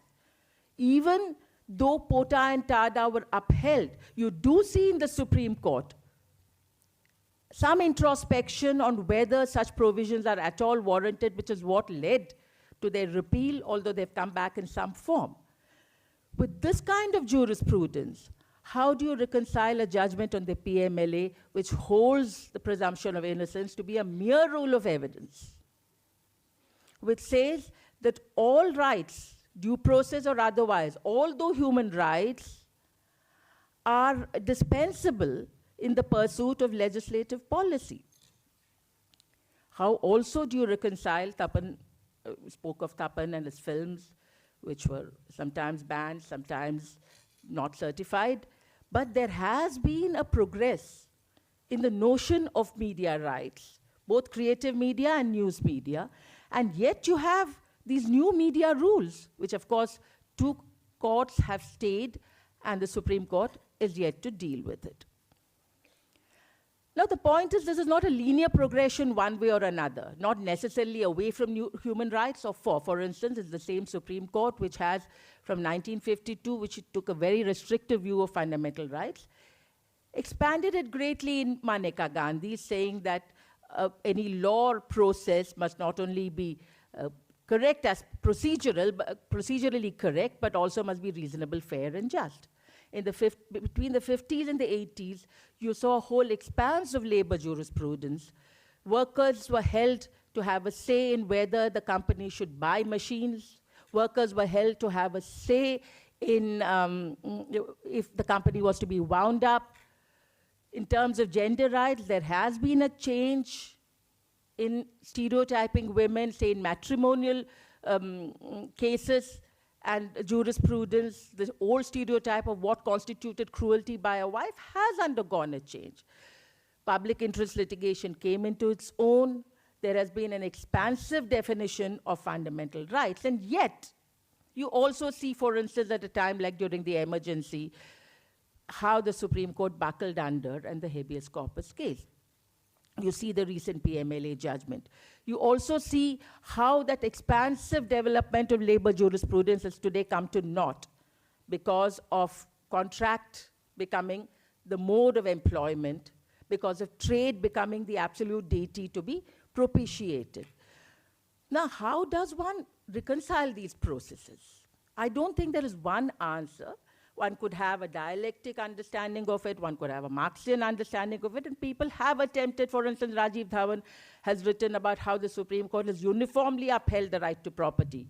Speaker 5: even though Pota and Tada were upheld, you do see in the Supreme Court some introspection on whether such provisions are at all warranted, which is what led to their repeal, although they've come back in some form. With this kind of jurisprudence, how do you reconcile a judgment on the PMLA which holds the presumption of innocence to be a mere rule of evidence, which says that all rights, due process or otherwise, although human rights, are dispensable in the pursuit of legislative policy? How also do you reconcile, Tapan spoke of Tapan and his films, which were sometimes banned, sometimes not certified, but there has been a progress in the notion of media rights, both creative media and news media, and yet you have these new media rules, which of course 2 courts have stayed and the Supreme Court is yet to deal with it. Now the point is, this is not a linear progression one way or another, not necessarily away from human rights or for. For instance, it's the same Supreme Court which has, from 1952, which took a very restrictive view of fundamental rights, expanded it greatly in Maneka Gandhi, saying that any law or process must not only be correct as procedurally correct, but also must be reasonable, fair, and just. In between the 50s and the 80s, you saw a whole expanse of labor jurisprudence. Workers were held to have a say in whether the company should buy machines. Workers were held to have a say in if the company was to be wound up. In terms of gender rights, there has been a change in stereotyping women, say in matrimonial cases and jurisprudence. The old stereotype of what constituted cruelty by a wife has undergone a change. Public interest litigation came into its own. There has been an expansive definition of fundamental rights, and yet you also see, for instance, at a time like during the emergency, how the Supreme Court buckled under and the habeas corpus case. You see the recent PMLA judgment. You also see how that expansive development of labor jurisprudence has today come to naught because of contract becoming the mode of employment, because of trade becoming the absolute deity to be propitiated. Now, how does one reconcile these processes? I don't think there is one answer. One could have a dialectic understanding of it, one could have a Marxian understanding of it, and people have attempted. For instance, Rajiv Dhawan has written about how the Supreme Court has uniformly upheld the right to property,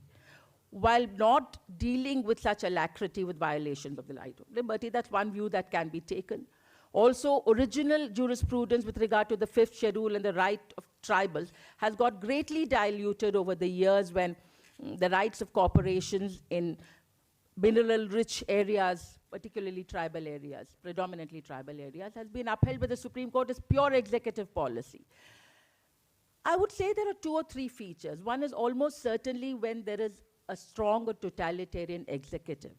Speaker 5: while not dealing with such alacrity with violations of the right of liberty. That's one view that can be taken. Also, original jurisprudence with regard to the 5th schedule and the right of tribals has got greatly diluted over the years when the rights of corporations in mineral-rich areas, particularly tribal areas, predominantly tribal areas, has been upheld by the Supreme Court as pure executive policy. I would say there are 2 or 3 features. One is almost certainly when there is a strong or totalitarian executive,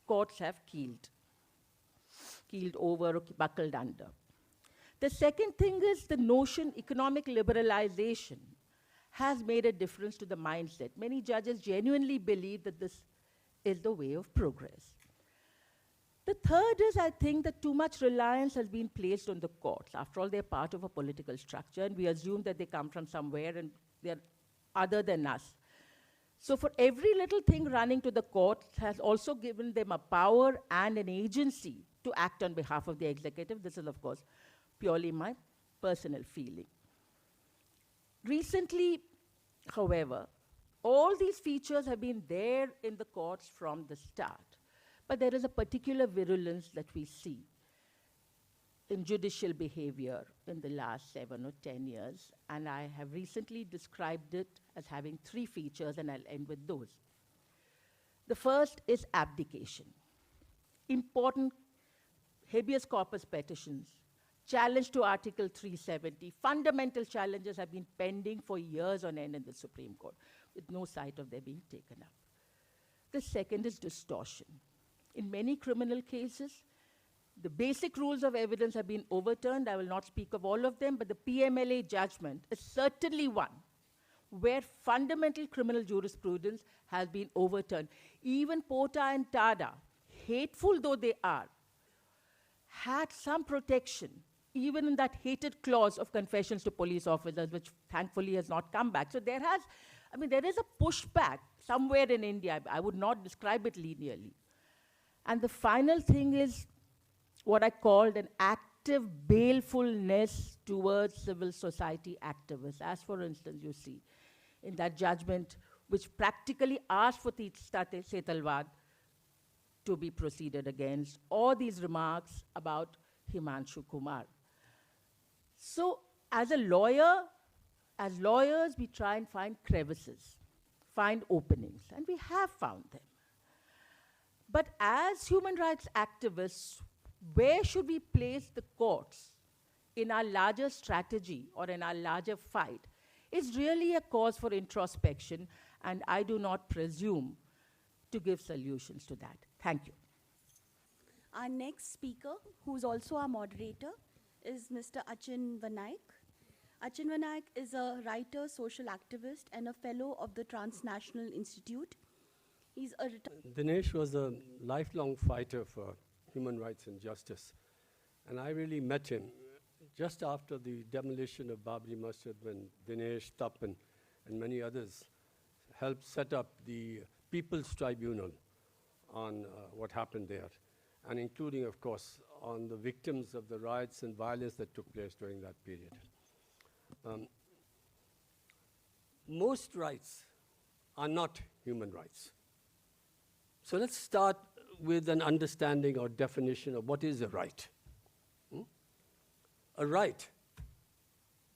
Speaker 5: courts have keeled over or buckled under. The second thing is the notion economic liberalization has made a difference to the mindset. Many judges genuinely believe that this is the way of progress. The third is, I think, that too much reliance has been placed on the courts. After all, they're part of a political structure, and we assume that they come from somewhere and they're other than us. So for every little thing running to the courts has also given them a power and an agency to act on behalf of the executive. This is, of course, purely my personal feeling. Recently, however, all these features have been there in the courts from the start. But there is a particular virulence that we see in judicial behavior in the last 7 or 10 years. And I have recently described it as having 3 features, and I'll end with those. The first is abdication. Important habeas corpus petitions, challenge to Article 370, fundamental challenges have been pending for years on end in the Supreme Court, with no sight of their being taken up. The second is distortion. In many criminal cases, the basic rules of evidence have been overturned. I will not speak of all of them, but the PMLA judgment is certainly one where fundamental criminal jurisprudence has been overturned. Even Pota and Tada, hateful though they are, had some protection, even in that hated clause of confessions to police officers, which thankfully has not come back. So there is a pushback somewhere in India. I would not describe it linearly. And the final thing is what I called an active balefulness towards civil society activists. As for instance, you see, in that judgment, which practically asked for Tista Setalwad to be proceeded against, or these remarks about Himanshu Kumar. So as a lawyer, As lawyers, we try and find crevices, find openings, and we have found them. But as human rights activists, where should we place the courts in our larger strategy or in our larger fight? It's really a cause for introspection, and I do not presume to give solutions to that. Thank you.
Speaker 1: Our next speaker, who's also our moderator, is Mr. Achin Vanaik. Achin Vanaik is a writer, social activist, and a fellow of the Transnational Institute. He's a
Speaker 6: Dinesh was a lifelong fighter for human rights and justice. And I really met him just after the demolition of Babri Masjid, when Dinesh, Tapan, and many others helped set up the People's Tribunal on what happened there, and including, of course, on the victims of the riots and violence that took place during that period. Most rights are not human rights. So let's start with an understanding or definition of what is a right. A right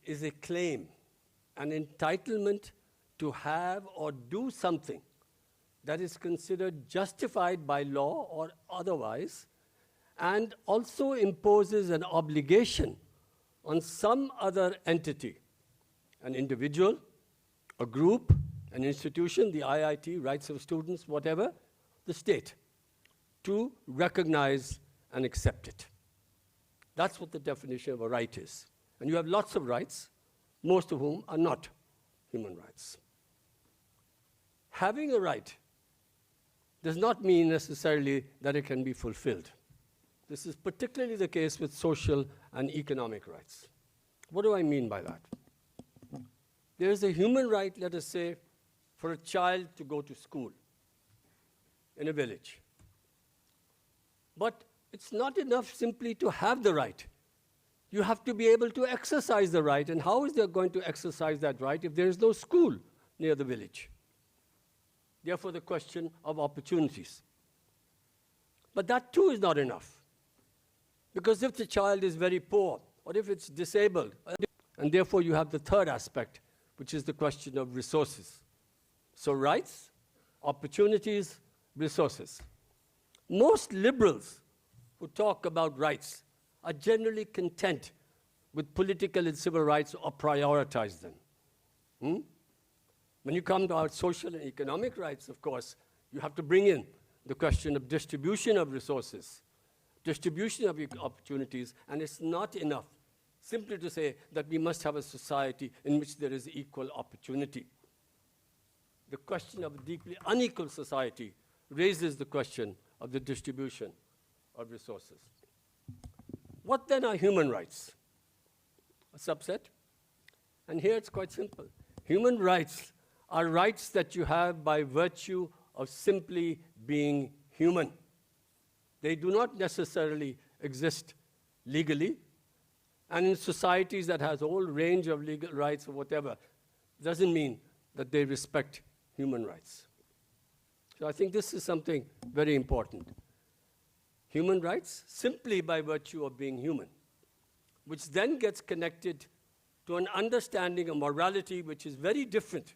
Speaker 6: is a claim, an entitlement to have or do something that is considered justified by law or otherwise, and also imposes an obligation on some other entity, an individual, a group, an institution, the IIT, rights of students, whatever, the state, to recognize and accept it. That's what the definition of a right is. And you have lots of rights, most of whom are not human rights. Having a right does not mean necessarily that it can be fulfilled. This is particularly the case with social and economic rights. What do I mean by that? There is a human right, let us say, for a child to go to school in a village. But it's not enough simply to have the right. You have to be able to exercise the right. And how is they going to exercise that right if there is no school near the village? Therefore, the question of opportunities. But that too is not enough. Because if the child is very poor, or if it's disabled, and therefore you have the third aspect, which is the question of resources. So rights, opportunities, resources. Most liberals who talk about rights are generally content with political and civil rights or prioritize them. When you come to our social and economic rights, of course, you have to bring in the question of distribution of resources, distribution of opportunities, and it's not enough simply to say that we must have a society in which there is equal opportunity. The question of a deeply unequal society raises the question of the distribution of resources. What then are human rights? A subset? And here it's quite simple. Human rights are rights that you have by virtue of simply being human. They do not necessarily exist legally, and in societies that has a whole range of legal rights or whatever, doesn't mean that they respect human rights. So I think this is something very important. Human rights simply by virtue of being human, which then gets connected to an understanding of morality which is very different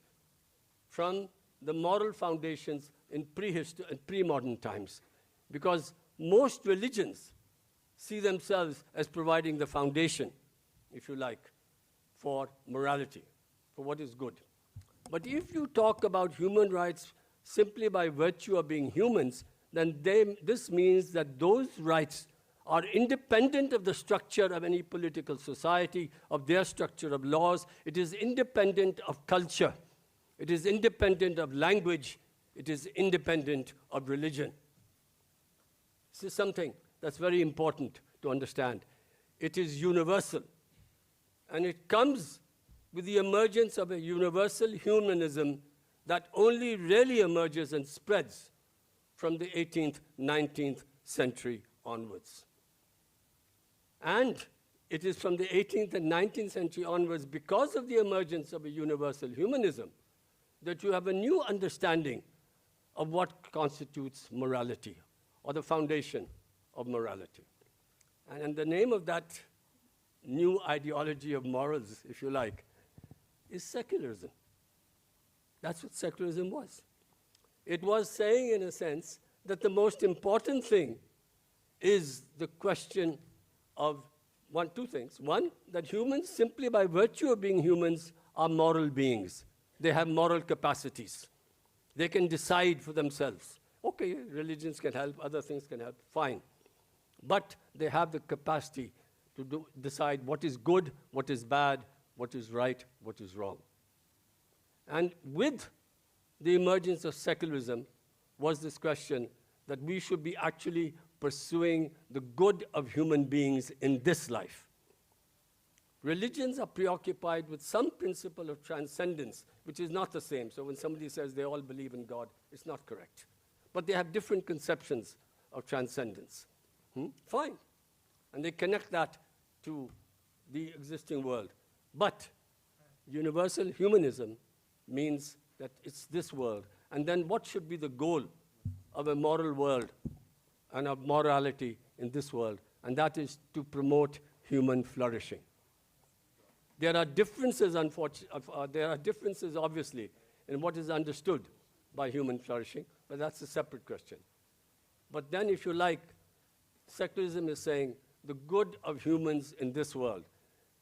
Speaker 6: from the moral foundations in pre-modern times, because most religions see themselves as providing the foundation, if you like, for morality, for what is good. But if you talk about human rights simply by virtue of being humans, then this means that those rights are independent of the structure of any political society, of their structure of laws. It is independent of culture. It is independent of language. It is independent of religion. This is something that's very important to understand. It is universal. And it comes with the emergence of a universal humanism that only really emerges and spreads from the 18th, 19th century onwards. And it is from the 18th and 19th century onwards, because of the emergence of a universal humanism, that you have a new understanding of what constitutes morality, or the foundation of morality. And the name of that new ideology of morals, if you like, is secularism. That's what secularism was. It was saying, in a sense, that the most important thing is the question of two things. One, that humans, simply by virtue of being humans, are moral beings. They have moral capacities. They can decide for themselves. Okay, religions can help, other things can help, fine. But they have the capacity to decide what is good, what is bad, what is right, what is wrong. And with the emergence of secularism was this question that we should be actually pursuing the good of human beings in this life. Religions are preoccupied with some principle of transcendence, which is not the same. So when somebody says they all believe in God, it's not correct. But they have different conceptions of transcendence. Fine. And they connect that to the existing world. But universal humanism means that it's this world. And then what should be the goal of a moral world and of morality in this world? And that is to promote human flourishing. There are differences, obviously, in what is understood by human flourishing, but that's a separate question. But then, if you like, secularism is saying the good of humans in this world.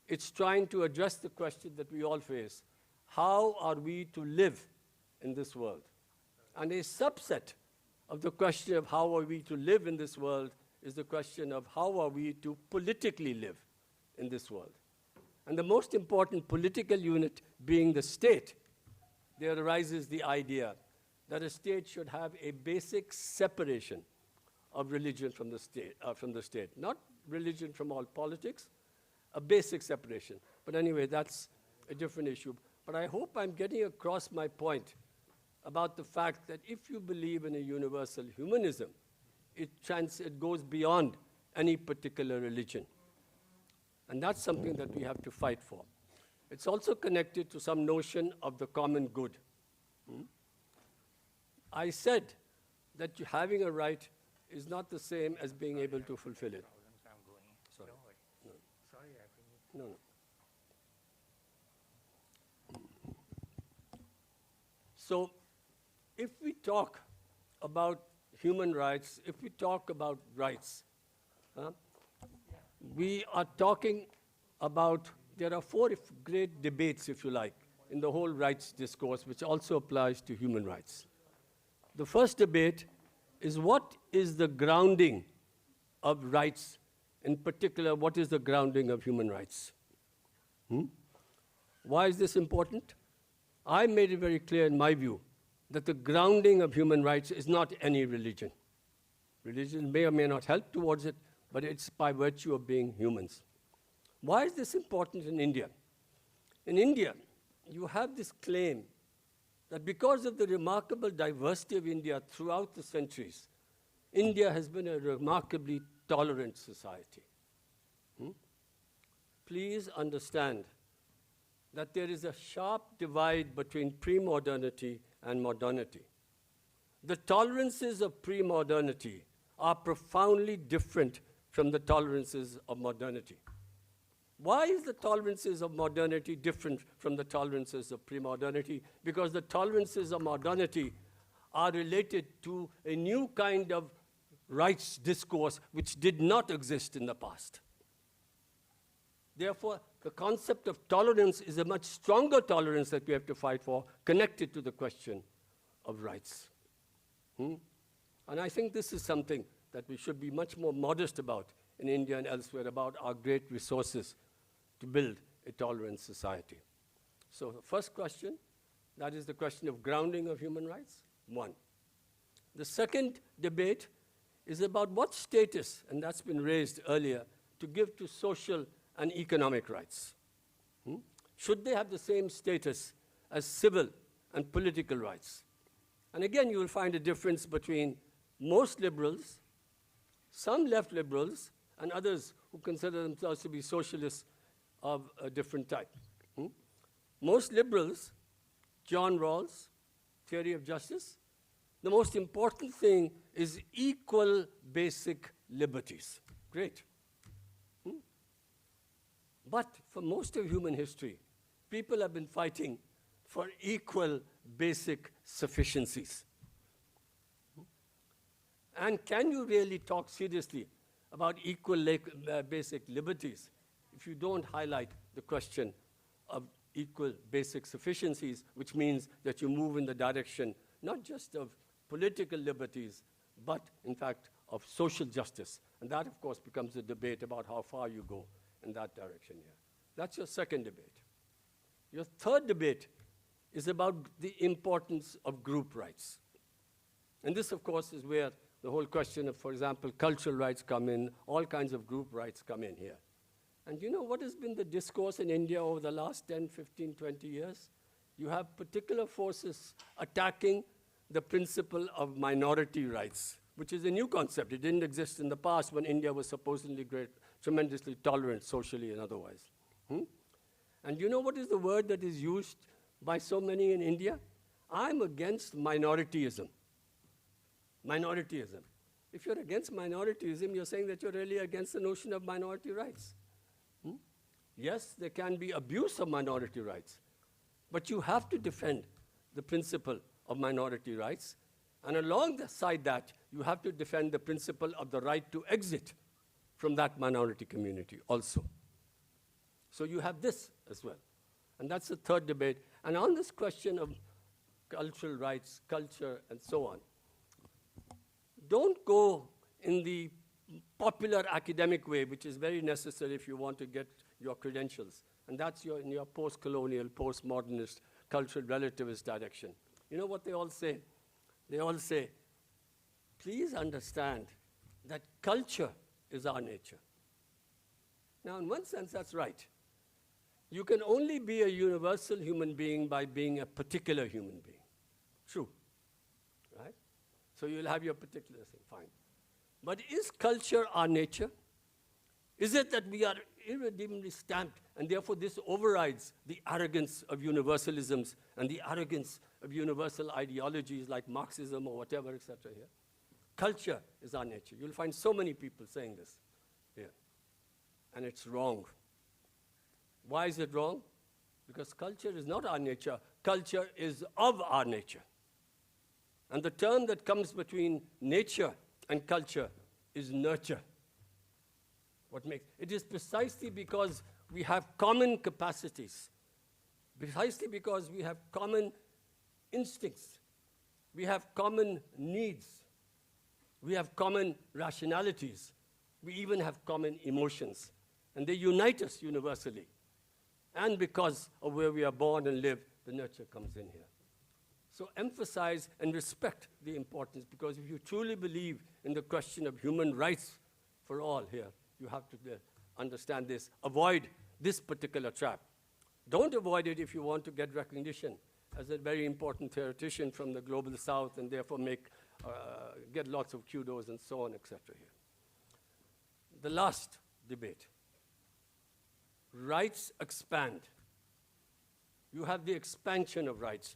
Speaker 6: It's trying to address the question that we all face. How are we to live in this world? And a subset of the question of how are we to live in this world is the question of how are we to politically live in this world. And the most important political unit being the state, there arises the idea that a state should have a basic separation of religion from the state. Not religion from all politics, a basic separation. But anyway, that's a different issue. But I hope I'm getting across my point about the fact that if you believe in a universal humanism, it goes beyond any particular religion. And that's something that we have to fight for. It's also connected to some notion of the common good. I said that having a right is not the same as being able to fulfill it. Sorry. No.
Speaker 2: Sorry, I think.
Speaker 6: No. So, if we talk about human rights, if we talk about rights, we are talking about, there are four great debates, if you like, in the whole rights discourse, which also applies to human rights. The first debate is what is the grounding of rights, in particular, what is the grounding of human rights? Why is this important? I made it very clear in my view that the grounding of human rights is not any religion. Religion may or may not help towards it, but it's by virtue of being humans. Why is this important in India? In India, you have this claim that because of the remarkable diversity of India throughout the centuries, India has been a remarkably tolerant society. Please understand that there is a sharp divide between pre-modernity and modernity. The tolerances of pre-modernity are profoundly different from the tolerances of modernity. Why is the tolerances of modernity different from the tolerances of pre-modernity? Because the tolerances of modernity are related to a new kind of rights discourse which did not exist in the past. Therefore, the concept of tolerance is a much stronger tolerance that we have to fight for, connected to the question of rights. And I think this is something that we should be much more modest about in India and elsewhere, about our great resources to build a tolerant society. So the first question, that is the question of grounding of human rights, one. The second debate is about what status, and that's been raised earlier, to give to social and economic rights. Should they have the same status as civil and political rights? And again, you will find a difference between most liberals, some left liberals, and others who consider themselves to be socialists of a different type. Most liberals, John Rawls, theory of justice, the most important thing is equal basic liberties. Great. But for most of human history, people have been fighting for equal basic sufficiencies. And can you really talk seriously about equal basic liberties if you don't highlight the question of equal basic sufficiencies, which means that you move in the direction not just of political liberties, but in fact of social justice. And that, of course, becomes a debate about how far you go in that direction here. That's your second debate. Your third debate is about the importance of group rights. And this, of course, is where the whole question of, for example, cultural rights come in, all kinds of group rights come in here. And you know what has been the discourse in India over the last 10, 15, 20 years? You have particular forces attacking the principle of minority rights, which is a new concept. It didn't exist in the past when India was supposedly great, tremendously tolerant socially and otherwise. And you know what is the word that is used by so many in India? I'm against minorityism. Minorityism. If you're against minorityism, you're saying that you're really against the notion of minority rights. Yes, there can be abuse of minority rights, but you have to defend the principle of minority rights, and alongside that, you have to defend the principle of the right to exit from that minority community also. So you have this as well. And that's the third debate. And on this question of cultural rights, culture, and so on, don't go in the popular academic way, which is very necessary if you want to get your credentials. And that's in your post-colonial, post-modernist, cultural relativist direction. You know what they all say? They all say, please understand that culture is our nature. Now, in one sense, that's right. You can only be a universal human being by being a particular human being. True, right? So you'll have your particular thing, fine. But is culture our nature? Is it that we are irredeemably stamped, and therefore this overrides the arrogance of universalisms and the arrogance of universal ideologies like Marxism or whatever, etc. here? Culture is our nature. You'll find so many people saying this here. And it's wrong. Why is it wrong? Because culture is not our nature. Culture is of our nature. And the term that comes between nature and culture is nurture. What makes it is precisely because we have common capacities, precisely because we have common instincts, we have common needs, we have common rationalities, we even have common emotions, and they unite us universally. And because of where we are born and live, the nurture comes in here. So emphasize and respect the importance, because if you truly believe in the question of human rights for all here, you have to understand this. Avoid this particular trap. Don't avoid it if you want to get recognition as a very important theoretician from the global south and therefore get lots of kudos and so on, etc. here. The last debate. Rights expand. You have the expansion of rights.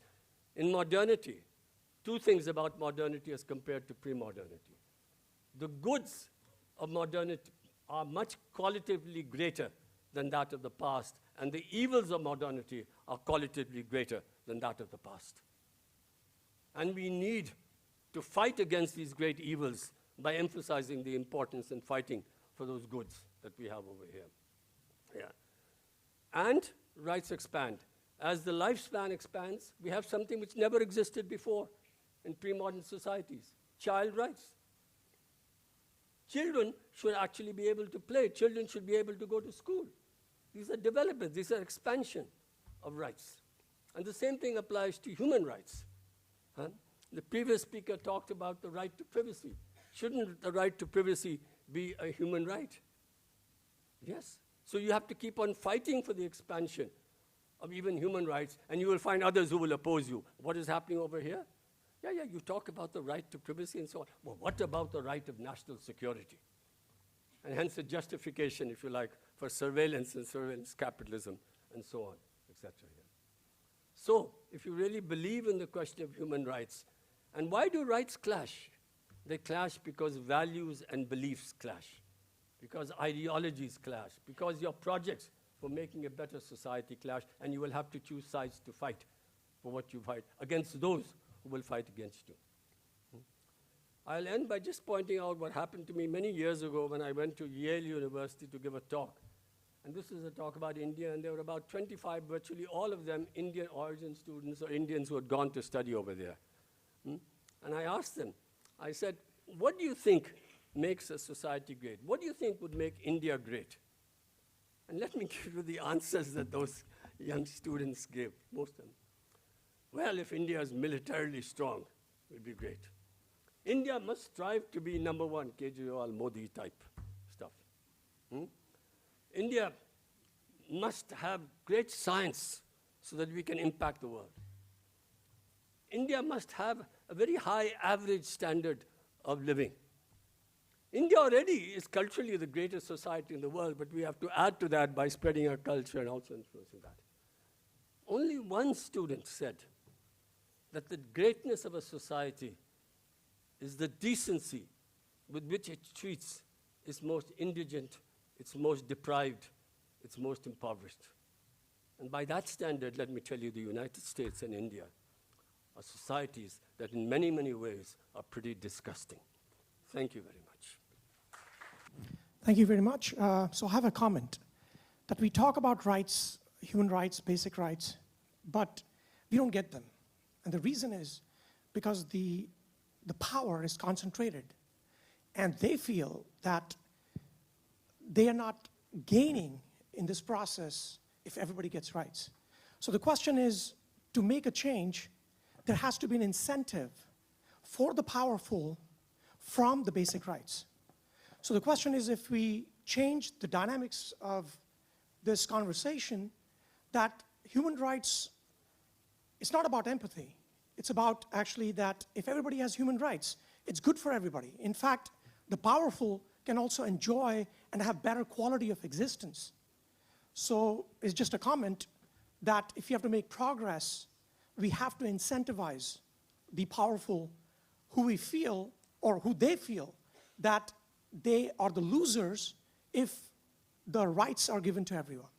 Speaker 6: In modernity, two things about modernity as compared to pre-modernity. The goods of modernity are much qualitatively greater than that of the past, and the evils of modernity are qualitatively greater than that of the past. And we need to fight against these great evils by emphasizing the importance and fighting for those goods that we have over here. Yeah. And rights expand. As the lifespan expands, we have something which never existed before in pre-modern societies, child rights. Children should actually be able to play. Children should be able to go to school. These are developments. These are expansion of rights. And the same thing applies to human rights. The previous speaker talked about the right to privacy. Shouldn't the right to privacy be a human right? Yes. So you have to keep on fighting for the expansion of even human rights, and you will find others who will oppose you. What is happening over here? Yeah, you talk about the right to privacy and so on. Well, what about the right of national security? And hence a justification, if you like, for surveillance and surveillance capitalism and so on, etc. So, if you really believe in the question of human rights, and why do rights clash? They clash because values and beliefs clash, because ideologies clash, because your projects for making a better society clash, and you will have to choose sides to fight for what you fight against those who will fight against you. I'll end by just pointing out what happened to me many years ago when I went to Yale University to give a talk. And this is a talk about India, and there were about 25, virtually all of them Indian origin students or Indians who had gone to study over there. And I asked them, I said, what do you think makes a society great? What do you think would make India great? And let me give you the answers that those young students gave, most of them. Well, if India is militarily strong, it will be great. India must strive to be number one, Kejriwal, Modi type stuff. India must have great science so that we can impact the world. India must have a very high average standard of living. India already is culturally the greatest society in the world, but we have to add to that by spreading our culture and also influencing that. Only one student said that the greatness of a society is the decency with which it treats its most indigent, its most deprived, its most impoverished. And by that standard, let me tell you, the United States and India are societies that in many, many ways are pretty disgusting. Thank you very much.
Speaker 7: Thank you very much. So I have a comment that we talk about rights, human rights, basic rights, but we don't get them. And the reason is because the power is concentrated, and they feel that they are not gaining in this process if everybody gets rights. So the question is, to make a change, there has to be an incentive for the powerful from the basic rights. So the question is, if we change the dynamics of this conversation, that human rights, it's not about empathy. It's about actually that if everybody has human rights, it's good for everybody. In fact, the powerful can also enjoy and have better quality of existence. So it's just a comment that if you have to make progress, we have to incentivize the powerful who we feel, or who they feel, that they are the losers if the rights are given to everyone.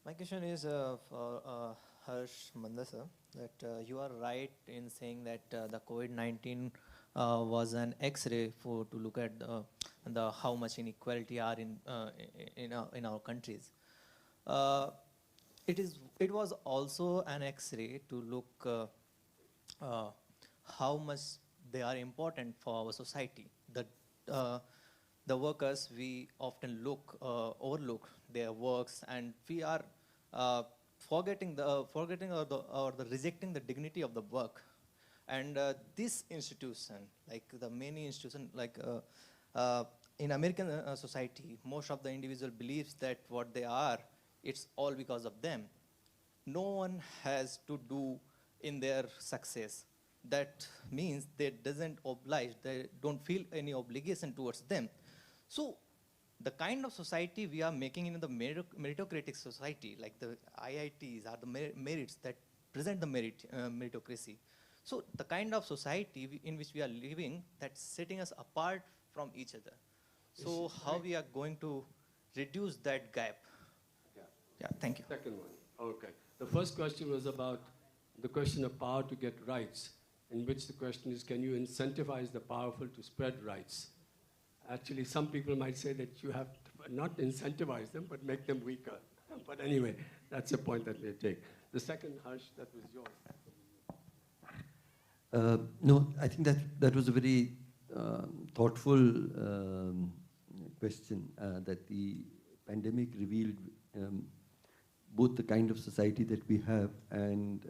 Speaker 8: My question is for Harsh Mander sir, that you are right in saying that the COVID-19 was an X-ray to look at the how much inequality are in our countries. It was also an X-ray to look how much they are important for our society. The workers, we often overlook their works, and we are forgetting or rejecting the dignity of the work. And this institution, like the many institutions, like in American society, most of the individual believes that what they are, it's all because of them. No one has to do in their success. That means they don't feel any obligation towards them. So the kind of society we are making in the meritocratic society, like the IITs are the merits that present the meritocracy. So the kind of society in which we are living, that's setting us apart from each other. So how we are going to reduce that gap? Yeah, thank you.
Speaker 6: Second one, okay. The first question was about the question of power to get rights, in which the question is, can you incentivize the powerful to spread rights? Actually, some people might say that you have to not incentivize them, but make them weaker. But anyway, that's a point that they take. The second, Harsh, that was yours.
Speaker 3: No, I think that was a very thoughtful question, that the pandemic revealed both the kind of society that we have and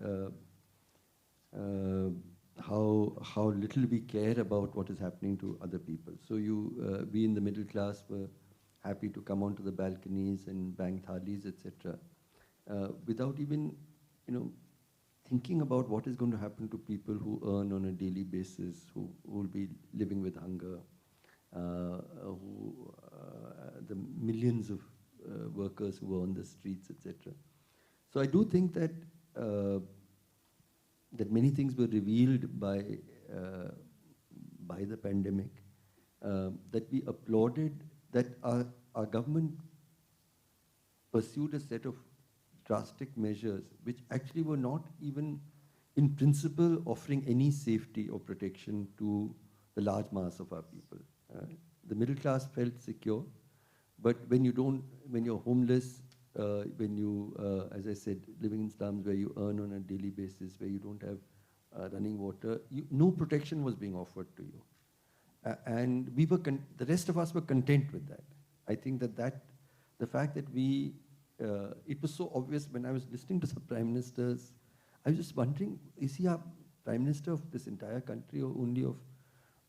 Speaker 3: how little we care about what is happening to other people. So we in the middle class were happy to come onto the balconies and bang thalis, etc., without even, thinking about what is going to happen to people who earn on a daily basis, who will be living with hunger, the millions of workers who are on the streets, etc. So I do think that that many things were revealed by the pandemic, that we applauded, that our government pursued a set of drastic measures which actually were not even in principle offering any safety or protection to the large mass of our people. The middle class felt secure, but when you're homeless, when you, as I said, living in slums where you earn on a daily basis, where you don't have running water, no protection was being offered to you. And we were, the rest of us were content with that. I think that the fact that it was so obvious when I was listening to some prime ministers, I was just wondering, is he a prime minister of this entire country or only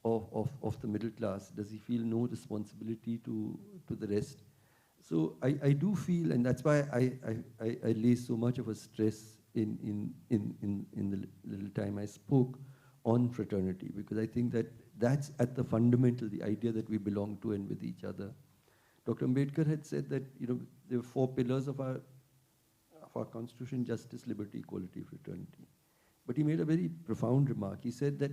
Speaker 3: of the middle class? Does he feel no responsibility to the rest? So I do feel, and that's why I lay so much of a stress in the little time I spoke on fraternity, because I think that that's at the fundamental, the idea that we belong to and with each other. Dr. Ambedkar had said that there were 4 pillars of our constitution: justice, liberty, equality, fraternity. But he made a very profound remark. He said that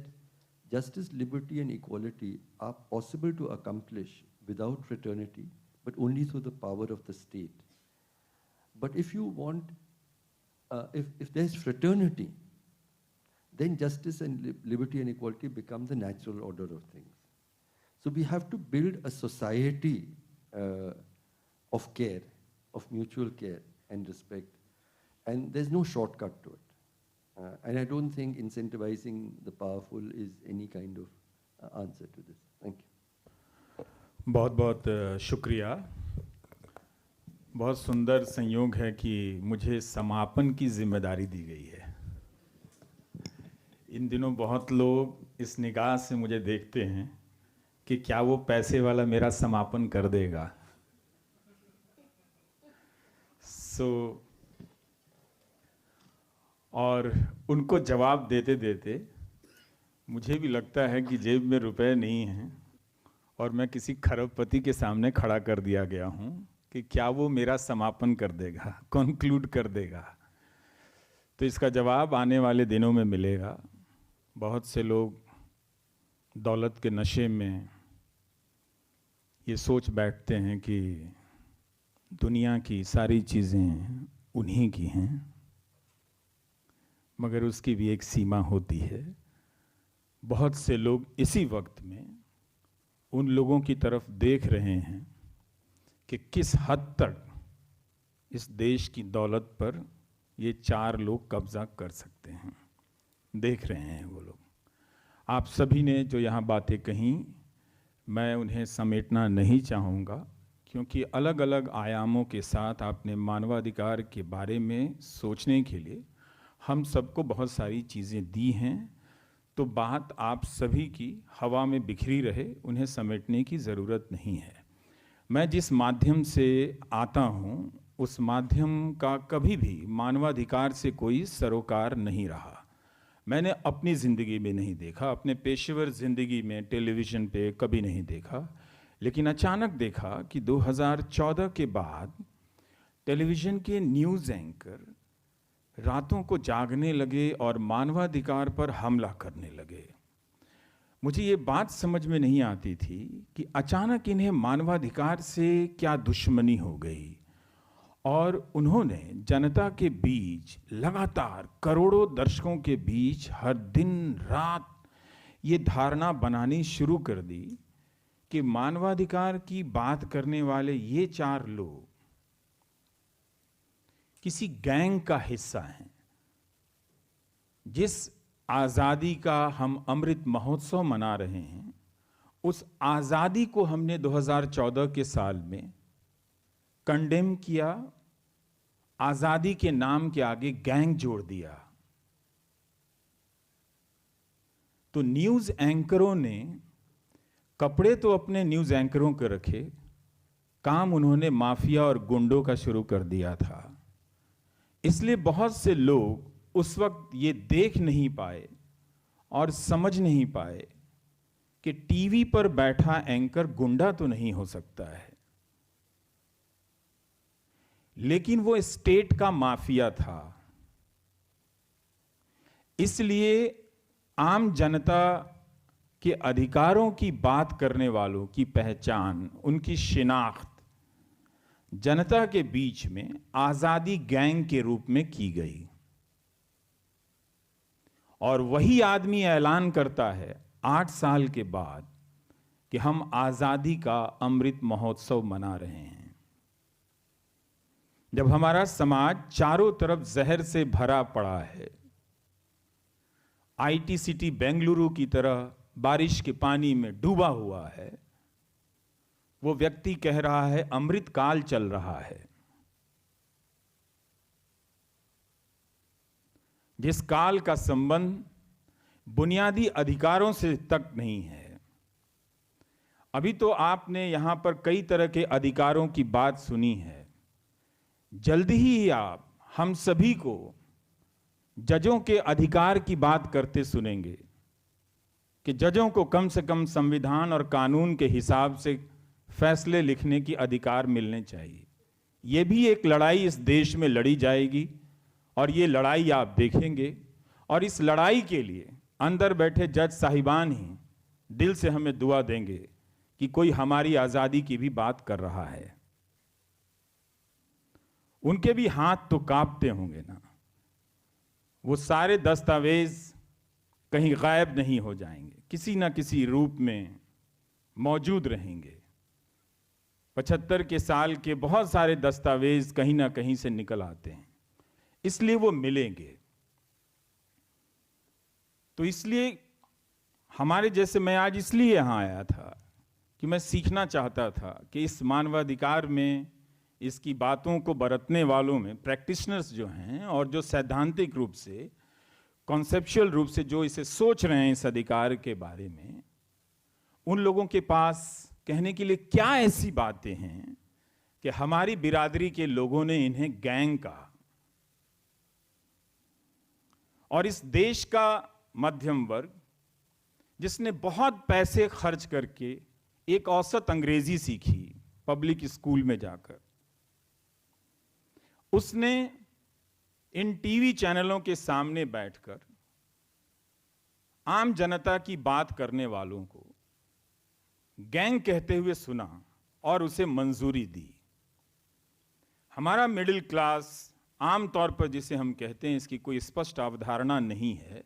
Speaker 3: justice, liberty, and equality are possible to accomplish without fraternity, but only through the power of the state. But if you want, if there's fraternity, then justice and liberty and equality become the natural order of things. So we have to build a society of care, of mutual care and respect. And there's no shortcut to it. And I don't think incentivizing the powerful is any kind of answer to this. Thank you.
Speaker 9: बहुत बहुत शुक्रिया. बहुत सुंदर संयोग है कि मुझे समापन की जिम्मेदारी दी गई है. इन दिनों बहुत लोग इस निगाह से मुझे देखते हैं कि क्या वो पैसे वाला मेरा समापन कर देगा. और उनको जवाब देते देते मुझे भी लगता है कि जेब में रुपए नहीं हैं और मैं किसी खरबपति के सामने खड़ा कर दिया गया हूं कि क्या वो मेरा समापन कर देगा, कंक्लूड कर देगा. तो इसका जवाब आने वाले दिनों में मिलेगा. बहुत से लोग दौलत के नशे में ये सोच बैठते हैं कि दुनिया की सारी चीज़ें उन्हीं की हैं, मगर उसकी भी एक सीमा होती है. बहुत से लोग इसी वक्त में उन लोगों की तरफ देख रहे हैं कि किस हद तक इस देश की दौलत पर ये 4 लोग कब्जा कर सकते हैं. देख रहे हैं वो लोग. आप सभी ने जो यहाँ बातें कहीं, मैं उन्हें समेटना नहीं चाहूँगा, क्योंकि अलग अलग आयामों के साथ आपने मानवाधिकार के बारे में सोचने के लिए हम सबको बहुत सारी चीज़ें दी हैं. तो बात आप सभी की हवा में बिखरी रहे, उन्हें समेटने की ज़रूरत नहीं है. मैं जिस माध्यम से आता हूँ उस माध्यम का कभी भी मानवाधिकार से कोई सरोकार नहीं रहा. मैंने अपनी ज़िंदगी में नहीं देखा, अपने पेशेवर ज़िंदगी में टेलीविज़न पे कभी नहीं देखा, लेकिन अचानक देखा कि 2014 के बाद टेलीविज़न के न्यूज़ एंकर रातों को जागने लगे और मानवाधिकार पर हमला करने लगे. मुझे ये बात समझ में नहीं आती थी कि अचानक इन्हें मानवाधिकार से क्या दुश्मनी हो गई, और उन्होंने जनता के बीच लगातार करोड़ों दर्शकों के बीच हर दिन रात ये धारणा बनानी शुरू कर दी कि मानवाधिकार की बात करने वाले ये 4 लोग किसी गैंग का हिस्सा हैं. जिस आज़ादी का हम अमृत महोत्सव मना रहे हैं, उस आज़ादी को हमने 2014 के साल में कंडेम किया. आज़ादी के नाम के आगे गैंग जोड़ दिया. तो न्यूज़ एंकरों ने कपड़े तो अपने न्यूज़ एंकरों के रखे, काम उन्होंने माफिया और गुंडों का शुरू कर दिया था. इसलिए बहुत से लोग उस वक्त ये देख नहीं पाए और समझ नहीं पाए कि टीवी पर बैठा एंकर गुंडा तो नहीं हो सकता है, लेकिन वो स्टेट का माफिया था. इसलिए आम जनता के अधिकारों की बात करने वालों की पहचान, उनकी शिनाख्त जनता के बीच में आजादी गैंग के रूप में की गई। और वही आदमी ऐलान करता है 8 साल के बाद कि हम आजादी का अमृत महोत्सव मना रहे हैं, जब हमारा समाज चारों तरफ जहर से भरा पड़ा है, आईटी सिटी बेंगलुरु की तरह बारिश के पानी में डूबा हुआ है। वो व्यक्ति कह रहा है अमृत काल चल रहा है। जिस काल का संबंध बुनियादी अधिकारों से तक नहीं है। अभी तो आपने यहां पर कई तरह के अधिकारों की बात सुनी है। जल्दी ही आप हम सभी को जजों के अधिकार की बात करते सुनेंगे कि जजों को कम से कम संविधान और कानून के हिसाब से फैसले लिखने की अधिकार मिलने चाहिए। यह भी एक लड़ाई इस देश में लड़ी जाएगी और ये लड़ाई आप देखेंगे। और इस लड़ाई के लिए अंदर बैठे जज साहिबान ही दिल से हमें दुआ देंगे कि कोई हमारी आजादी की भी बात कर रहा है। उनके भी हाथ तो कांपते होंगे ना। वो सारे दस्तावेज कहीं गायब नहीं हो जाएंगे, किसी ना किसी रूप में मौजूद रहेंगे। 75 के साल के बहुत सारे दस्तावेज कहीं ना कहीं से निकल आते हैं, इसलिए वो मिलेंगे। तो इसलिए हमारे जैसे, मैं आज इसलिए यहां आया था कि मैं सीखना चाहता था कि इस मानवाधिकार में इसकी बातों को बरतने वालों में प्रैक्टिशनर्स जो हैं और जो सैद्धांतिक रूप से, कॉन्सेप्चुअल रूप से जो इसे सोच रहे हैं इस अधिकार के बारे में, उन लोगों के पास कहने के लिए क्या ऐसी बातें हैं कि हमारी बिरादरी के लोगों ने इन्हें गैंग कहा। और इस देश का मध्यम वर्ग जिसने बहुत पैसे खर्च करके एक औसत अंग्रेजी सीखी पब्लिक स्कूल में जाकर, उसने इन टीवी चैनलों के सामने बैठकर आम जनता की बात करने वालों को गैंग कहते हुए सुना और उसे मंजूरी दी। हमारा मिडिल क्लास आमतौर पर जिसे हम कहते हैं, इसकी कोई स्पष्ट अवधारणा नहीं है,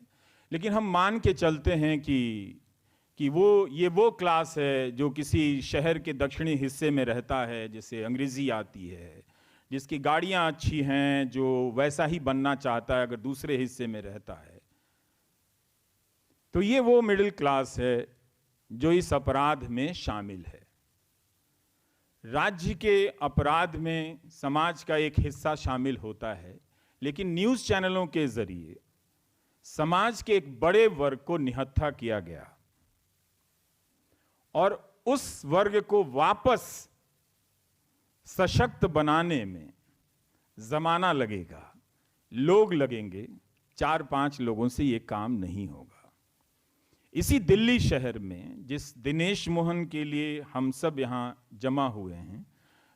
Speaker 9: लेकिन हम मान के चलते हैं कि वो क्लास है जो किसी शहर के दक्षिणी हिस्से में रहता है, जिसे अंग्रेजी आती है, जिसकी गाड़ियां अच्छी हैं, जो वैसा ही बनना चाहता है अगर दूसरे हिस्से में रहता है। तो ये वो मिडिल क्लास है जो इस अपराध में शामिल है। राज्य के अपराध में समाज का एक हिस्सा शामिल होता है, लेकिन न्यूज़ चैनलों के जरिए समाज के एक बड़े वर्ग को निहत्था किया गया और उस वर्ग को वापस सशक्त बनाने में जमाना लगेगा, लोग लगेंगे। 4-5 लोगों से यह काम नहीं होगा। इसी दिल्ली शहर में जिस दिनेश मोहन के लिए हम सब यहां जमा हुए हैं,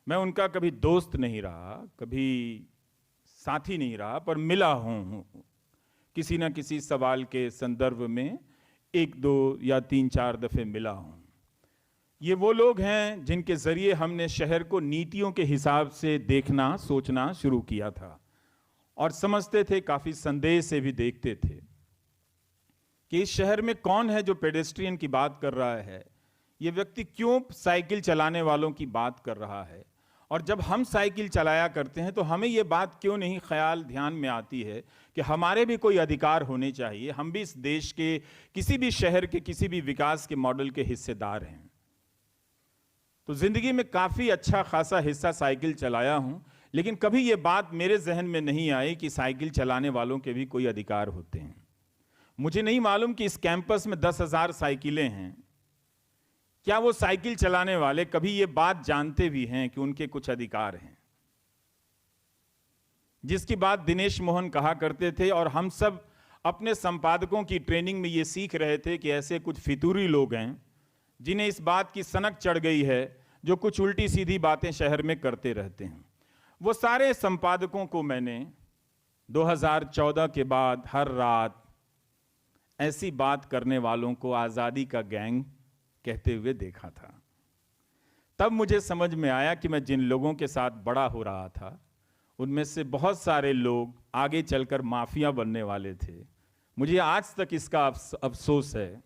Speaker 9: मैं उनका कभी दोस्त नहीं रहा, कभी साथी नहीं रहा, पर मिला हूं किसी ना किसी सवाल के संदर्भ में 1-2 या 3-4 दफे मिला हूं। ये वो लोग हैं जिनके जरिए हमने शहर को नीतियों के हिसाब से देखना, सोचना शुरू किया था और समझते थे, काफी संदेह से भी देखते थे कि इस शहर में कौन है जो पेडेस्ट्रियन की बात कर रहा है, ये व्यक्ति क्यों साइकिल चलाने वालों की बात कर रहा है। और जब हम साइकिल चलाया करते हैं तो हमें ये बात क्यों नहीं ख्याल ध्यान में आती है कि हमारे भी कोई अधिकार होने चाहिए, हम भी इस देश के किसी भी शहर के किसी भी विकास के मॉडल के हिस्सेदार हैं। तो जिंदगी में काफी अच्छा खासा हिस्सा साइकिल चलाया हूं, लेकिन कभी ये बात मेरे जहन में नहीं आई कि साइकिल चलाने वालों के भी कोई अधिकार होते हैं। मुझे नहीं मालूम कि इस कैंपस में 10,000 साइकिलें हैं, क्या वो साइकिल चलाने वाले कभी ये बात जानते भी हैं कि उनके कुछ अधिकार हैं, जिसकी बात दिनेश मोहन कहा करते थे। और हम सब अपने संपादकों की ट्रेनिंग में ये सीख रहे थे कि ऐसे कुछ फितूरी लोग हैं जिन्हें इस बात की सनक चढ़ गई है, जो कुछ उल्टी सीधी बातें शहर में करते रहते हैं। वो सारे संपादकों को मैंने 2014 के बाद हर रात ऐसी बात करने वालों को आजादी का गैंग कहते हुए देखा था। तब मुझे समझ में आया कि मैं जिन लोगों के साथ बड़ा हो रहा था उनमें से बहुत सारे लोग आगे चलकर माफिया बनने वाले थे। मुझे आज तक इसका अफसोस है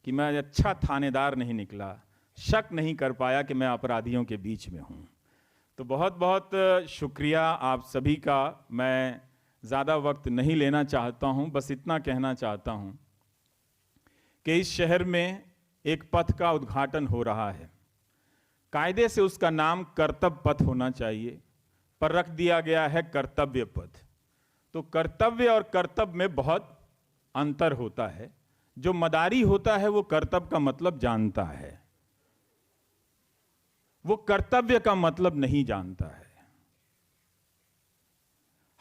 Speaker 9: कि मैं अच्छा थानेदार नहीं निकला, शक नहीं कर पाया कि मैं अपराधियों के बीच में हूँ। तो बहुत बहुत शुक्रिया आप सभी का। मैं ज़्यादा वक्त नहीं लेना चाहता हूँ, बस इतना कहना चाहता हूँ कि इस शहर में एक पथ का उद्घाटन हो रहा है। कायदे से उसका नाम कर्तव्य पथ होना चाहिए, पर रख दिया गया है कर्तव्य पथ। तो कर्तव्य और कर्तव्य में बहुत अंतर होता है। जो मदारी होता है वो कर्तव्य का मतलब जानता है, वो कर्तव्य का मतलब नहीं जानता है।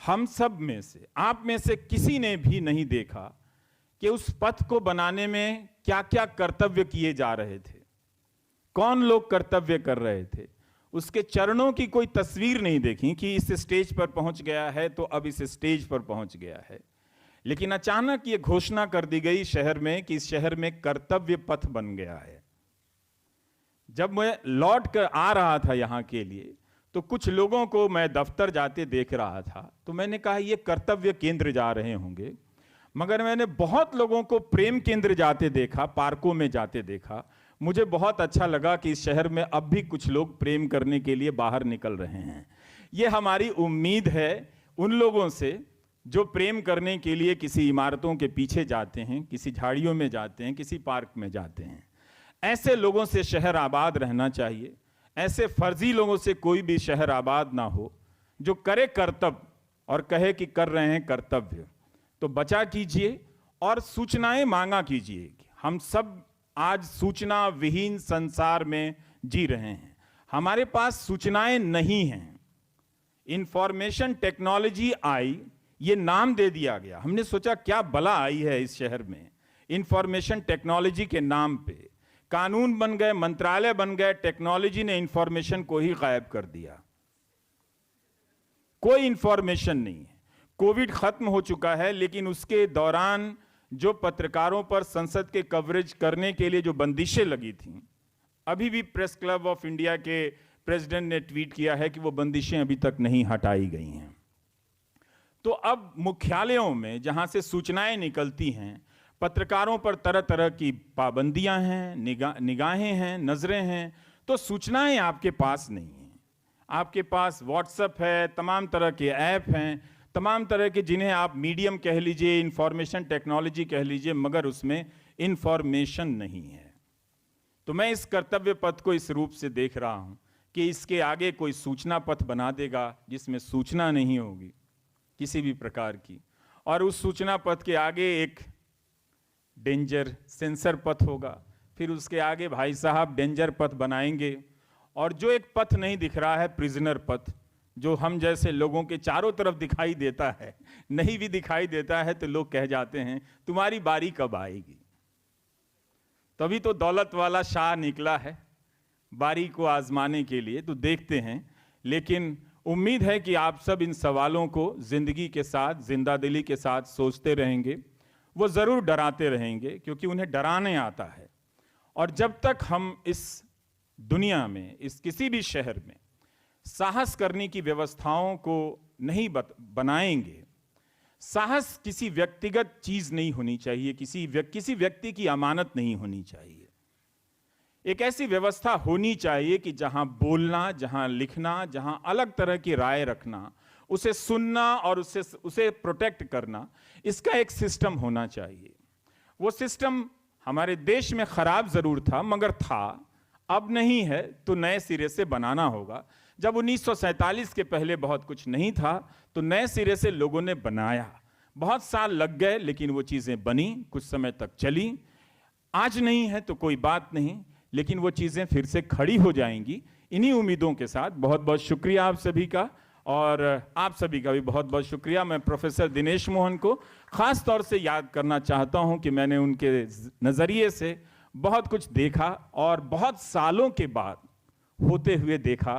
Speaker 9: हम सब में से, आप में से किसी ने भी नहीं देखा कि उस पथ को बनाने में क्या क्या कर्तव्य किए जा रहे थे, कौन लोग कर्तव्य कर रहे थे। उसके चरणों की कोई तस्वीर नहीं देखी कि इस स्टेज पर पहुंच गया है तो अब इस स्टेज पर पहुंच गया है। लेकिन अचानक ये घोषणा कर दी गई शहर में कि इस शहर में कर्तव्य पथ बन गया है। जब मैं लौट कर आ रहा था यहाँ के लिए तो कुछ लोगों को मैं दफ्तर जाते देख रहा था, तो मैंने कहा ये कर्तव्य केंद्र जा रहे होंगे। मगर मैंने बहुत लोगों को प्रेम केंद्र जाते देखा, पार्कों में जाते देखा। मुझे बहुत अच्छा लगा कि इस शहर में अब भी कुछ लोग प्रेम करने के लिए बाहर निकल रहे हैं। ये हमारी उम्मीद है उन लोगों से जो प्रेम करने के लिए किसी इमारतों के पीछे जाते हैं, किसी झाड़ियों में जाते हैं, किसी पार्क में जाते हैं। ऐसे लोगों से शहर आबाद रहना चाहिए। ऐसे फर्जी लोगों से कोई भी शहर आबाद ना हो, जो करे कर्तव्य और कहे कि कर रहे हैं कर्तव्य। तो बचा कीजिए और सूचनाएं मांगा कीजिए। हम सब आज सूचना विहीन संसार में जी रहे हैं। हमारे पास सूचनाएं नहीं हैं। इंफॉर्मेशन टेक्नोलॉजी आई, ये नाम दे दिया गया। हमने सोचा क्या बला आई है इस शहर में, इंफॉर्मेशन टेक्नोलॉजी के नाम पे कानून बन गए, मंत्रालय बन गए, टेक्नोलॉजी ने इंफॉर्मेशन को ही गायब कर दिया। कोई इंफॉर्मेशन नहीं है। कोविड खत्म हो चुका है, लेकिन उसके दौरान जो पत्रकारों पर संसद के कवरेज करने के लिए जो बंदिशें लगी थीं, अभी भी प्रेस क्लब ऑफ इंडिया के प्रेसिडेंट ने ट्वीट किया है कि वो बंदिशें अभी तक नहीं हटाई गई हैं। तो अब मुख्यालयों में जहां से सूचनाएं निकलती हैं, पत्रकारों पर तरह तरह की पाबंदियां हैं, निगाहें हैं, नजरें हैं। तो सूचनाएं आपके पास नहीं हैं। आपके पास व्हाट्सएप है, तमाम तरह के ऐप हैं, तमाम तरह के जिन्हें आप मीडियम कह लीजिए, इंफॉर्मेशन टेक्नोलॉजी कह लीजिए, मगर उसमें इंफॉर्मेशन नहीं है। तो मैं इस कर्तव्य पथ को इस रूप से देख रहा हूं कि इसके आगे कोई सूचना पथ बना देगा जिसमें सूचना नहीं होगी किसी भी प्रकार की, और उस सूचना पथ के आगे एक डेंजर सेंसर पथ होगा। फिर उसके आगे भाई साहब डेंजर पथ बनाएंगे, और जो एक पथ नहीं दिख रहा है प्रिजनर पथ, जो हम जैसे लोगों के चारों तरफ दिखाई देता है, नहीं भी दिखाई देता है तो लोग कह जाते हैं तुम्हारी बारी कब आएगी। तभी तो दौलत वाला शाह निकला है बारी को आजमाने के लिए। तो देखते हैं, लेकिन उम्मीद है कि आप सब इन सवालों को जिंदगी के साथ, जिंदादिली के साथ सोचते रहेंगे। वो जरूर डराते रहेंगे क्योंकि उन्हें डराने आता है। और जब तक हम इस दुनिया में, इस किसी भी शहर में साहस करने की व्यवस्थाओं को नहीं बनाएंगे, साहस किसी व्यक्तिगत चीज नहीं होनी चाहिए, किसी व्यक्ति की अमानत नहीं होनी चाहिए। एक ऐसी व्यवस्था होनी चाहिए कि जहां बोलना, जहां लिखना, जहां अलग तरह की राय रखना, उसे सुनना और उसे प्रोटेक्ट करना, इसका एक सिस्टम होना चाहिए। वो सिस्टम हमारे देश में खराब जरूर था, मगर था, अब नहीं है तो नए सिरे से बनाना होगा। जब 1947 के पहले बहुत कुछ नहीं था तो नए सिरे से लोगों ने बनाया। बहुत साल लग गए, लेकिन वो चीजें बनी, कुछ समय तक चली। आज नहीं है तो कोई बात नहीं, लेकिन वो चीजें फिर से खड़ी हो जाएंगी। इन्हीं उम्मीदों के साथ बहुत बहुत शुक्रिया आप सभी का, और आप सभी का भी बहुत बहुत शुक्रिया। मैं प्रोफेसर दिनेश मोहन को खास तौर से याद करना चाहता हूं कि मैंने उनके नजरिए से बहुत कुछ देखा, और बहुत सालों के बाद होते हुए देखा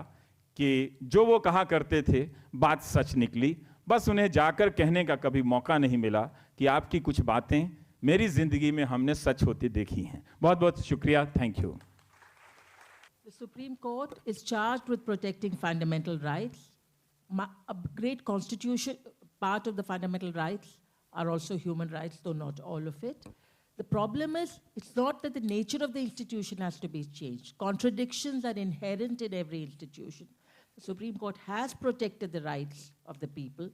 Speaker 9: कि जो वो कहा करते थे बात सच निकली। बस उन्हें जाकर कहने का कभी मौका नहीं मिला कि आपकी कुछ बातें मेरी जिंदगी में हमने सच होती देखी हैं। बहुत बहुत शुक्रिया, thank you.
Speaker 5: The Supreme Court is charged with protecting fundamental rights. A great constitution, part of the fundamental rights are also human rights, though not all of it. The problem is, it's not that the nature of the institution has to be changed. Contradictions are inherent in every institution. The Supreme Court has protected the rights of the people,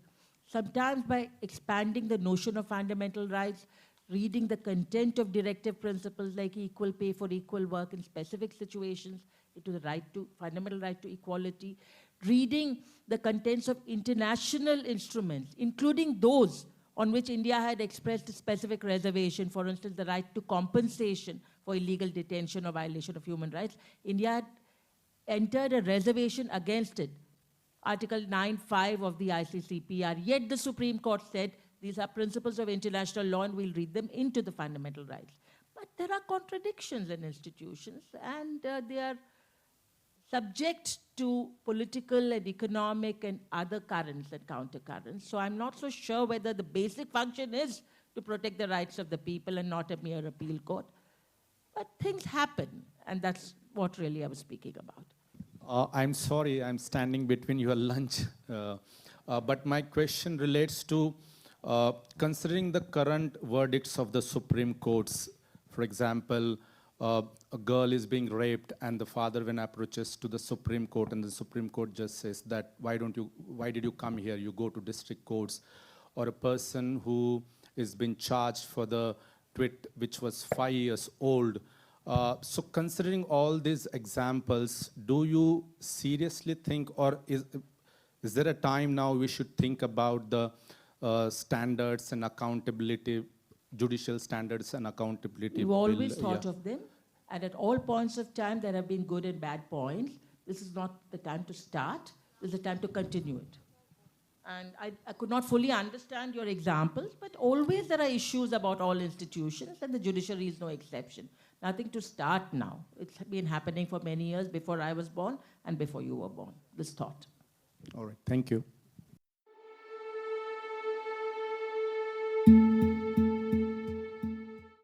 Speaker 5: sometimes by expanding the notion of fundamental rights, reading the content of directive principles like equal pay for equal work in specific situations, into the fundamental right to equality, reading the contents of international instruments, including those on which India had expressed a specific reservation, for instance, the right to compensation for illegal detention or violation of human rights. India had entered a reservation against it, Article 9(5) of the ICCPR, yet the Supreme Court said these are principles of international law and we'll read them into the fundamental rights. But there are contradictions in institutions and they are subject to political and economic and other currents and countercurrents. So I'm not so sure whether the basic function is to protect the rights of the people and not a mere appeal court. But things happen, and that's what really I was speaking about.
Speaker 9: I'm sorry, I'm standing between your lunch. But my question relates to considering the current verdicts of the Supreme Courts. For example, a girl is being raped and the father when approaches to the Supreme Court and the Supreme Court just says that, why did you come here? You go to district courts. Or a person who is being charged for the tweet which was 5 years old. So considering all these examples, do you seriously think, or is there a time now we should think about the standards and accountability, judicial standards and accountability?
Speaker 5: We've always thought of them, and at all points of time there have been good and bad points. This is not the time to start, this is the time to continue it. And I could not fully understand your examples, but always there are issues about all institutions, and the judiciary is no exception. Nothing to start now. It's been happening for many years before I was born and before you were born, this thought.
Speaker 9: All right, thank you.